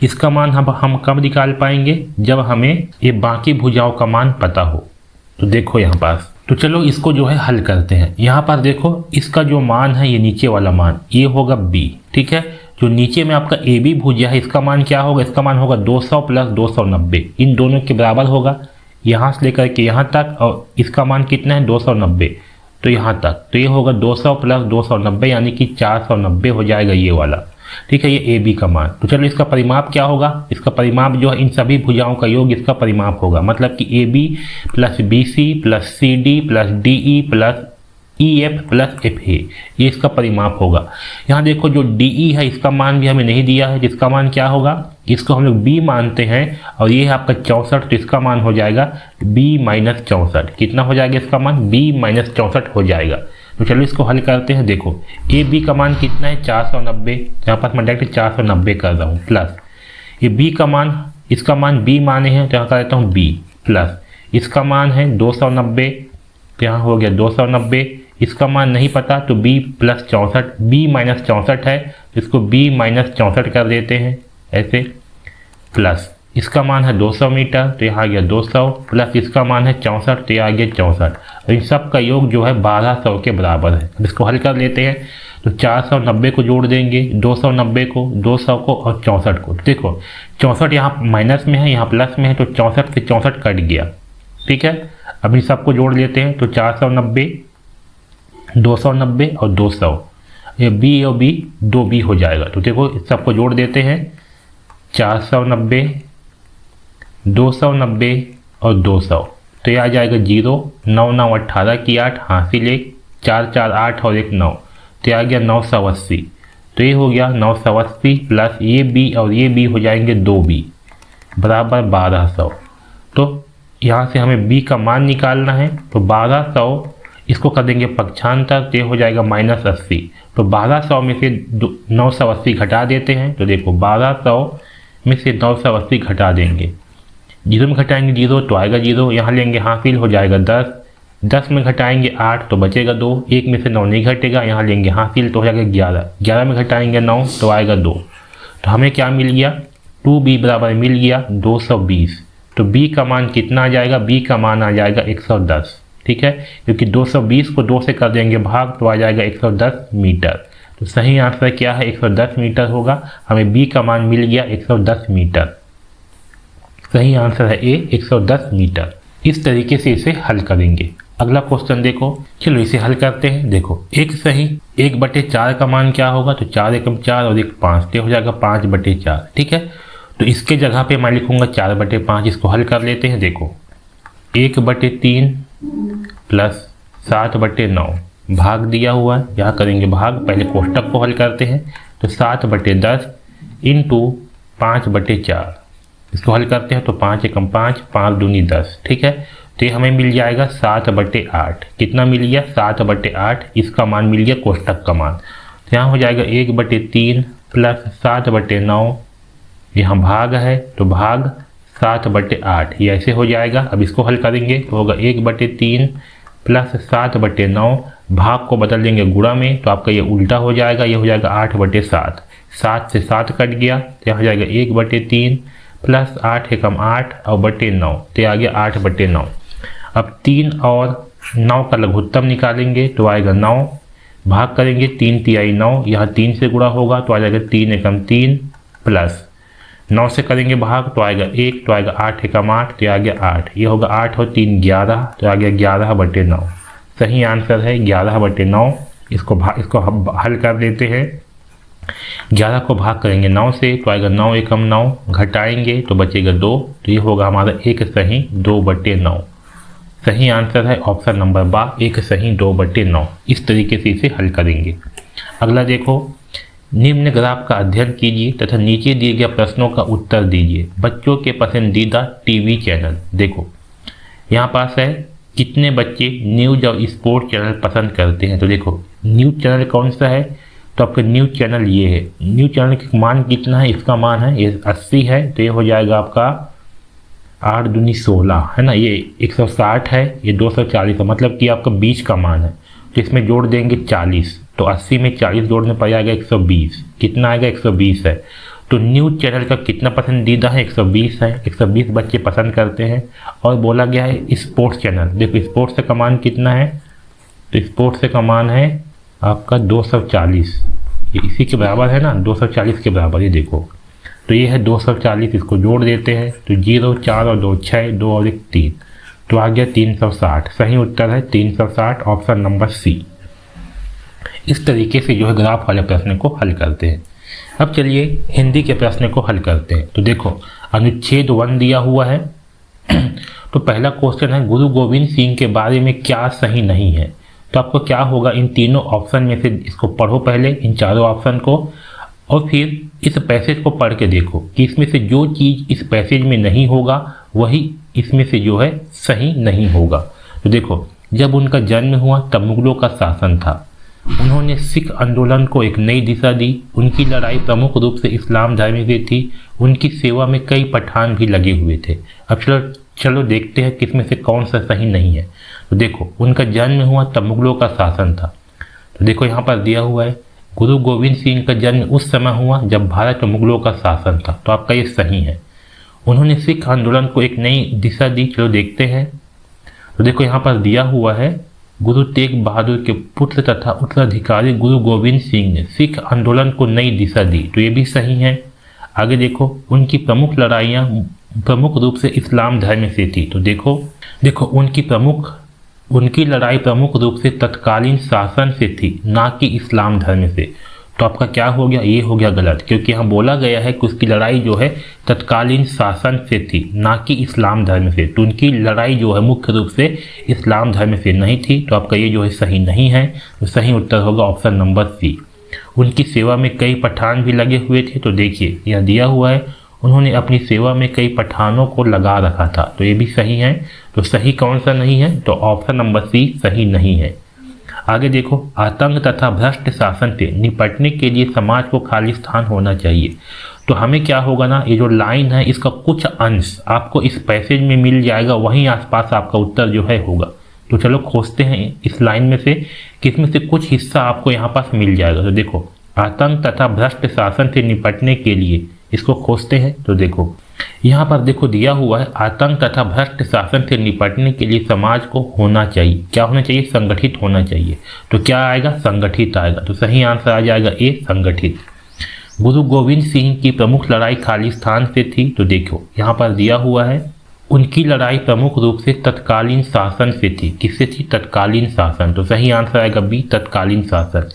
इसका मान हम कब निकाल पाएंगे, जब हमें ये बाकी भुजाओं का मान पता हो। तो देखो यहाँ पास, तो चलो इसको जो है हल करते हैं। यहाँ पर देखो इसका जो मान है, ये नीचे वाला मान ये होगा b। ठीक है, जो नीचे में आपका ए बी भुजा है इसका मान क्या होगा, इसका मान होगा 200 प्लस 290, इन दोनों के बराबर होगा यहाँ से लेकर के यहाँ तक। और इसका मान कितना है 290, तो यहाँ तक, तो ये होगा 200 प्लस 290 यानी कि 490 हो जाएगा ये वाला। ठीक है, ये ए बी का मान। तो चलो इसका परिमाप क्या होगा, इसका परिमाप जो है इन सभी भुजाओं का योग इसका परिमाप होगा। मतलब कि A B plus B C plus C D plus D E plus E F plus F A, ये इसका परिमाप होगा। यहाँ देखो जो डी ई है इसका मान भी हमें नहीं दिया है, जिसका मान क्या होगा, इसको हम लोग बी मानते हैं। और ये है आपका 64, तो इसका मान हो जाएगा बी माइनस 64। कितना हो जाएगा इसका मान, बी माइनस 64 हो जाएगा। तो चलो इसको हल करते हैं। देखो ए बी का मान कितना है 490, यहाँ पर मैं डायरेक्ट 490 कर रहा हूँ, प्लस ये बी का मान, इसका मान बी माने हैं तो यहाँ कर देता हूँ बी, प्लस इसका मान है 290, तो यहाँ हो गया 290। इसका मान नहीं पता तो b प्लस 64, b माइनस 64 है तो इसको b माइनस 64 कर देते हैं ऐसे, प्लस इसका मान है 200 मीटर तो यहाँ आ गया 200, प्लस इसका मान है 64 तो यहाँ आ गया 64। और इन सब का योग जो है 1200 के बराबर है। अब इसको हल कर लेते हैं तो 490 को जोड़ देंगे, 290 को, 200 को और 64 को। देखो 64 यहाँ माइनस में है, यहाँ प्लस में है, तो 64 से 64 कट गया। ठीक है, अब इन सबको जोड़ लेते हैं तो 490 290 और 200, ये बी और बी 2b हो जाएगा। तो देखो इस सबको जोड़ देते हैं, 490 290 और 200, तो ये आ जाएगा 0 9 9 18 की 8 हासिल 1 4 4 8 और 1 9, तो ये आ गया 980। तो ये हो गया 980 प्लस ये b और ये b हो जाएंगे 2b बराबर 1200। तो यहाँ से हमें b का मान निकालना है, तो 1200 इसको कर देंगे पक्षांतर, तो ये हो जाएगा -80। तो 1200 में से 980 घटा देते हैं, तो देखो 1200 में से 980 घटा देंगे, 0 में घटाएंगे 0 तो आएगा 0, यहाँ लेंगे हासिल हो जाएगा 10, 10 में घटाएंगे 8 तो बचेगा 2, 1 में से 9 नहीं घटेगा, यहाँ लेंगे हासिल तो हो जाएगा 11, 11 में घटाएंगे 9 तो आएगा 2। तो हमें क्या मिल गया, 2b बराबर मिल गया 220। तो b का मान कितना आ जाएगा, b का मान आ जाएगा 110। ठीक है, क्योंकि 220 को 2 से कर देंगे भाग तो आ जाएगा 110 मीटर। तो सही आंसर क्या है, 110 मीटर होगा। हमें b का मान मिल गया 110 मीटर। सही आंसर है ए 110 मीटर। इस तरीके से इसे हल करेंगे। अगला क्वेश्चन देखो, चलो इसे हल करते हैं। देखो एक सही 1/4 का मान क्या होगा, तो 4 एकम 4 और 1 5, तो हो जाएगा 5/4। ठीक है, तो इसके जगह पे मैं लिखूंगा 4/5। इसको हल कर लेते हैं। देखो 1/3 प्लस 7/9 भाग दिया हुआ है, यहाँ करेंगे भाग, पहले कोष्टक को हल करते हैं। तो 7/10 इंटू 5/4, इसको हल करते हैं तो 5 एकम 5 5 दूनी 10। ठीक है, तो ये हमें मिल जाएगा 7/8। कितना मिल गया, 7/8। इसका मान मिल गया कोष्टक का मान, तो यहाँ हो जाएगा 1/3 प्लस 7/9, यहाँ भाग है तो भाग 7/8, ये ऐसे हो जाएगा। अब इसको हल करेंगे तो होगा 1/3 प्लस 7/9, भाग को बदल देंगे गुणा में तो आपका ये उल्टा हो जाएगा, ये हो जाएगा 8/7। 7 से 7 कट गया तो यहाँ हो जाएगा 1/3 प्लस 8 एकम 8 और बटे 9, तो आ गया 8/9। अब 3 और 9 का लघुत्तम निकालेंगे तो आएगा 9, भाग करेंगे 3 तिहाई 9, यहाँ 3 से गुणा होगा तो आ जाएगा 3 एकम 3 प्लस 9 से करेंगे भाग तो आएगा 1, तो आएगा 8 एकम 8, तो आ गया 8, ये होगा 8 और 3 11, तो आ गया 11/9। सही आंसर है 11/9। इसको हल कर देते हैं। 11 को भाग करेंगे 9 से तो आएगा 9 एकम 9, घटाएंगे तो बचेगा 2, तो ये होगा हमारा एक सही 2/9। सही आंसर है ऑप्शन नंबर बा, 1 सही 2/9। इस तरीके से इसे हल करेंगे। अगला देखो, निम्न ग्राफ का अध्ययन कीजिए तथा नीचे दिए गए प्रश्नों का उत्तर दीजिए। बच्चों के पसंदीदा टीवी चैनल। देखो यहाँ पास है कितने बच्चे न्यूज और स्पोर्ट चैनल पसंद करते हैं। तो देखो न्यूज चैनल कौन सा है, तो आपका न्यूज चैनल ये है। न्यूज चैनल का मान कितना है, इसका मान है ये 80 है, तो ये हो जाएगा आपका 8 दूनी 16 है ना, ये 160 है, ये 240 है, मतलब कि आपका 20 का मान है। तो इसमें जोड़ देंगे 40, तो 80 में 40 जोड़ने पर आएगा 120। कितना आएगा, 120 है। तो न्यूज चैनल का कितना पसंदीदा है, 120 है, 120 बच्चे पसंद करते हैं। और बोला गया है स्पोर्ट्स चैनल। देखो स्पोर्ट्स का मान कितना है, तो स्पोर्ट्स का मान है आपका 240, ये इसी के बराबर है ना, 240 के बराबर। ये देखो तो ये है 240, इसको जोड़ देते हैं तो 0 4 और 2 6, 2 और 1 3, तो आ गया 360। सही उत्तर है 360, ऑप्शन नंबर सी। इस तरीके से जो है ग्राफ वाले प्रश्न को हल करते हैं। अब चलिए हिंदी के प्रश्न को हल करते हैं। तो देखो अनुच्छेद 1 दिया हुआ है। तो पहला क्वेश्चन है गुरु गोविंद सिंह के बारे में क्या सही नहीं है। तो आपको क्या होगा, इन तीनों ऑप्शन में से इसको पढ़ो पहले, इन चारों ऑप्शन को, और फिर इस पैसेज को पढ़ के देखो कि इसमें से जो चीज़ इस पैसेज में नहीं होगा वही इसमें से जो है सही नहीं होगा। तो देखो जब उनका जन्म हुआ तब मुगलों का शासन था, उन्होंने सिख आंदोलन को एक नई दिशा दी, उनकी लड़ाई प्रमुख रूप से इस्लाम धर्म से थी, उनकी सेवा में कई पठान भी लगे हुए थे। अब चलो देखते हैं किसमें से कौन सा सही नहीं है। तो देखो उनका जन्म हुआ तब मुगलों का शासन था। तो देखो यहाँ पर दिया हुआ है गुरु गोविंद सिंह का जन्म उस समय हुआ जब भारत में मुगलों का शासन था, तो आपका ये सही है। उन्होंने सिख आंदोलन को एक नई दिशा दी, चलो देखते हैं। तो देखो यहाँ पर दिया हुआ है गुरु तेग बहादुर के पुत्र तथा उत्तराधिकारी गुरु गोविंद सिंह ने सिख आंदोलन को नई दिशा दी, तो ये भी सही है। आगे देखो उनकी प्रमुख लड़ाइयाँ प्रमुख रूप से इस्लाम धर्म से थी। तो देखो उनकी लड़ाई प्रमुख रूप से तत्कालीन शासन से थी, ना कि इस्लाम धर्म से। तो आपका क्या हो गया, ये हो गया गलत, क्योंकि यहाँ बोला गया है कि उसकी लड़ाई जो है तत्कालीन शासन से थी, ना कि इस्लाम धर्म से। तो उनकी लड़ाई जो है मुख्य रूप से इस्लाम धर्म से नहीं थी, तो आपका ये जो है सही नहीं है। तो सही उत्तर होगा ऑप्शन नंबर सी। उनकी सेवा में कई पठान भी लगे हुए थे। तो देखिए यहाँ दिया हुआ है उन्होंने अपनी सेवा में कई पठानों को लगा रखा था, तो ये भी सही है। तो सही कौन सा नहीं है, तो ऑप्शन नंबर सी सही नहीं है। आगे देखो आतंक तथा भ्रष्ट शासन से निपटने के लिए समाज को खालिस्तान होना चाहिए। तो हमें क्या होगा ना, ये जो लाइन है इसका कुछ अंश आपको इस पैसेज में मिल जाएगा, वहीं आसपास आपका उत्तर जो है होगा। तो चलो खोजते हैं इस लाइन में से किसमें से कुछ हिस्सा आपको यहाँ पास मिल जाएगा। तो देखो आतंक तथा भ्रष्ट शासन से निपटने के लिए, इसको खोजते हैं। तो देखो यहाँ पर देखो दिया हुआ है आतंक तथा भ्रष्ट शासन से निपटने के लिए समाज को होना चाहिए, क्या होना चाहिए, संगठित होना चाहिए। तो क्या आएगा, संगठित आएगा। तो सही आंसर आ जाएगा ए, संगठित। गुरु गोविंद सिंह की प्रमुख लड़ाई खालिस्तान से थी। तो देखो यहाँ पर दिया हुआ है उनकी लड़ाई प्रमुख रूप से तत्कालीन शासन से थी। किससे थी, तत्कालीन शासन। तो सही आंसर आएगा बी, तत्कालीन शासन।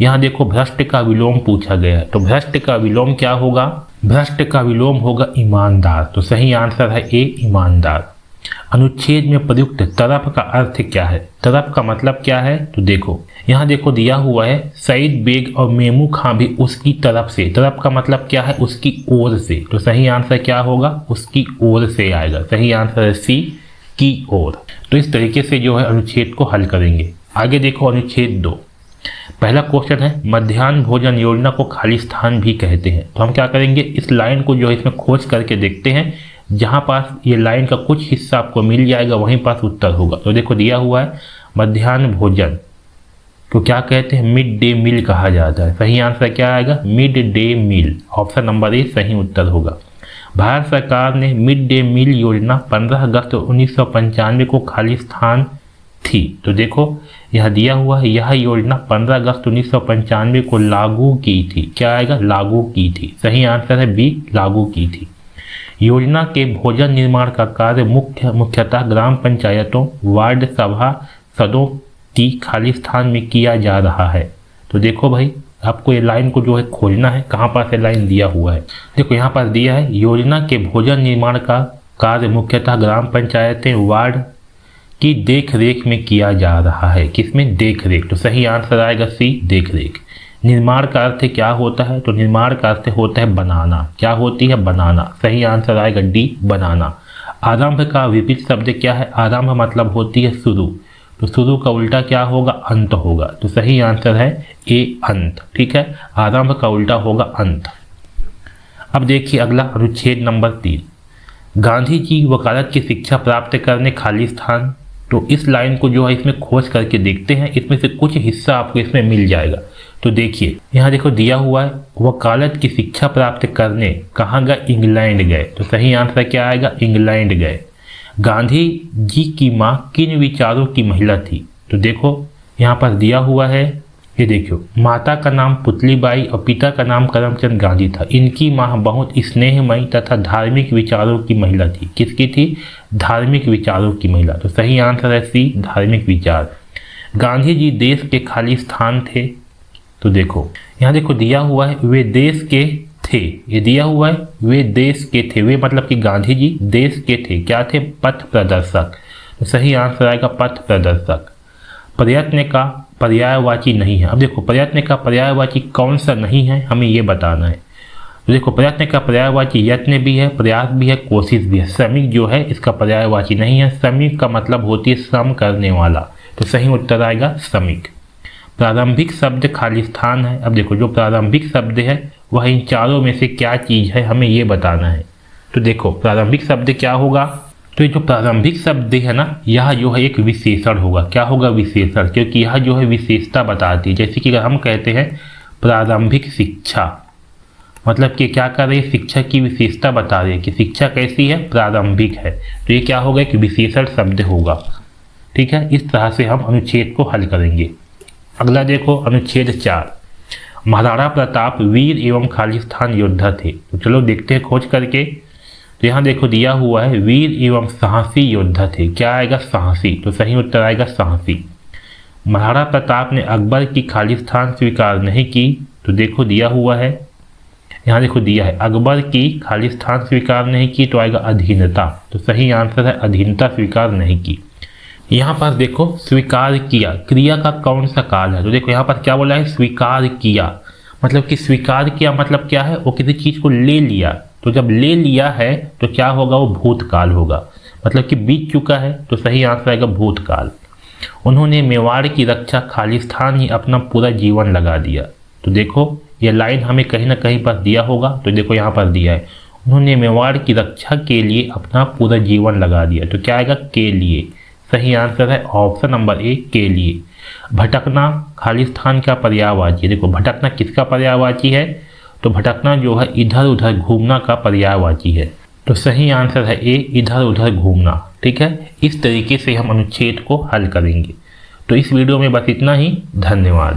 यहाँ देखो भ्रष्ट का विलोम पूछा गया है, तो भ्रष्ट का विलोम क्या होगा, भ्रष्ट का विलोम होगा ईमानदार। तो सही आंसर है ए, ईमानदार। अनुच्छेद में प्रयुक्त तरफ का अर्थ क्या है, तरफ का मतलब क्या है। तो देखो यहाँ देखो दिया हुआ है सईद बेग और मेमू खां भी उसकी तरफ से, तरफ का मतलब क्या है, उसकी ओर से। तो सही आंसर क्या होगा, उसकी ओर से आएगा। सही आंसर है सी, की ओर। तो इस तरीके से जो है अनुच्छेद को हल करेंगे। आगे देखो अनुच्छेद 2, पहला क्वेश्चन है मध्याह्न भोजन योजना को खालिस्तान भी कहते हैं। तो हम क्या करेंगे, इस लाइन को जो है इसमें खोज करके देखते हैं, जहां पास ये लाइन का कुछ हिस्सा आपको मिल जाएगा वहीं पास उत्तर होगा। तो देखो दिया हुआ है मध्याह्न भोजन को क्या कहते हैं, मिड डे मील कहा जाता है। सही आंसर क्या आएगा, mid day meal. Option number A सही उत्तर होगा। भारत सरकार ने मिड डे मील योजना 15 अगस्त 1995 को खालिस्तान थी। तो देखो यह दिया हुआ है यह योजना 15 अगस्त 1995 को लागू की थी। क्या आएगा, लागू की थी। सही आंसर है बी, लागू की थी। योजना के भोजन निर्माण का कार्य मुख्यतः ग्राम पंचायतों, वार्ड सभा सदों की खालिस्तान में किया जा रहा है। तो देखो भाई आपको ये लाइन को जो है खोजना है, कहाँ पास ये लाइन दिया हुआ है। देखो यहाँ पर दिया है योजना के भोजन निर्माण का कार्य मुख्यतः ग्राम पंचायतें, वार्ड की देख रेख में किया जा रहा है। किसमें? देख रेख। तो सही आंसर आएगा सी, देख रेख। निर्माण का अर्थ क्या होता है? तो निर्माण का अर्थ होता है बनाना। क्या होती है? बनाना। सही आंसर आएगा डी, बनाना। आरंभ का विपरीत शब्द क्या है? आरंभ मतलब होती है शुरू, तो शुरू का उल्टा क्या होगा? अंत होगा। तो सही आंसर है ए, अंत। ठीक है, आरंभ का उल्टा होगा अंत। अब देखिए अगला अनुच्छेद नंबर 3, गांधी जी वकालत की शिक्षा प्राप्त करने खाली स्थान। तो इस लाइन को जो है इसमें खोज करके देखते हैं, इसमें से कुछ हिस्सा आपको इसमें मिल जाएगा। तो देखिए यहाँ देखो दिया हुआ है वकालत की शिक्षा प्राप्त करने कहाँ गए? इंग्लैंड गए। तो सही आंसर क्या आएगा? इंग्लैंड गए। गांधी जी की माँ किन विचारों की महिला थी? तो देखो यहाँ पर दिया हुआ है, ये देखियो, माता का नाम पुतलीबाई और पिता का नाम करमचंद गांधी था। इनकी माँ बहुत स्नेहमयी तथा धार्मिक विचारों की महिला थी। किसकी थी? धार्मिक विचारों की महिला। तो सही आंसर है सी, धार्मिक विचार। गांधी जी देश के खाली स्थान थे। तो देखो यहाँ देखो दिया हुआ है वे देश के थे, ये दिया हुआ है वे देश के थे। वे मतलब कि गांधी जी देश के थे। क्या थे? पथ प्रदर्शक। तो सही आंसर आएगा पथ प्रदर्शक। प्रयत्न का पर्यायवाची नहीं है। अब देखो प्रयत्न का पर्यायवाची कौन सा नहीं है, हमें ये बताना है। तो देखो प्रयत्न का पर्यायवाची यत्न भी है, प्रयास भी है, कोशिश भी है। श्रमिक जो है इसका पर्यायवाची नहीं है। श्रमिक का मतलब होती है श्रम करने वाला। तो सही उत्तर आएगा श्रमिक। प्रारंभिक शब्द खाली स्थान है। अब देखो जो प्रारंभिक शब्द है वह इन चारों में से क्या चीज़ है, हमें ये बताना है। तो देखो प्रारंभिक शब्द क्या होगा? तो ये जो प्रारंभिक शब्द है ना, यह जो है एक विशेषण होगा। क्या होगा? विशेषण, क्योंकि यह जो है विशेषता बताती है। जैसे कि अगर हम कहते हैं प्रारंभिक शिक्षा, मतलब कि क्या कर रही है? शिक्षा की विशेषता बता रही है कि शिक्षा कैसी है? प्रारंभिक है। तो ये क्या होगा? एक विशेषण शब्द होगा। ठीक है, इस तरह से हम अनुच्छेद को हल करेंगे। अगला देखो अनुच्छेद 4, महाराणा प्रताप वीर एवं खालिस्तान योद्धा थे। तो चलो देखते हैं खोज करके। तो यहाँ देखो दिया हुआ है वीर एवं साहसी योद्धा थे। क्या आएगा? साहसी। तो सही उत्तर आएगा साहसी। महाराणा प्रताप ने अकबर की खालिस्तान स्वीकार नहीं की। तो देखो दिया हुआ है, यहाँ देखो दिया है अकबर की खालिस्तान स्वीकार नहीं की, तो आएगा अधीनता। तो सही आंसर है अधीनता स्वीकार नहीं की। यहाँ पर देखो स्वीकार किया, क्रिया का कौन सा काल है? तो देखो यहाँ पर क्या बोला है? स्वीकार किया। मतलब कि स्वीकार किया मतलब क्या है? वो किसी चीज़ को ले लिया। तो जब ले लिया है तो क्या होगा? वो भूतकाल होगा, मतलब कि बीत चुका है। तो सही आंसर आएगा भूतकाल। उन्होंने मेवाड़ की रक्षा खालिस्तान ही अपना पूरा जीवन लगा दिया। तो देखो ये लाइन हमें कहीं ना कहीं पर दिया होगा। तो देखो यहाँ पर दिया है उन्होंने मेवाड़ की रक्षा के लिए अपना पूरा जीवन लगा दिया। तो क्या आएगा? के लिए। सही आंसर है ऑप्शन नंबर ए, के लिए। भटकना खालिस्तान का पर्यायवाची। देखो भटकना किसका पर्यायवाची है? तो भटकना जो है इधर उधर घूमना का पर्यायवाची है। तो सही आंसर है ए, इधर उधर घूमना। ठीक है, इस तरीके से हम अनुच्छेद को हल करेंगे। तो इस वीडियो में बस इतना ही। धन्यवाद।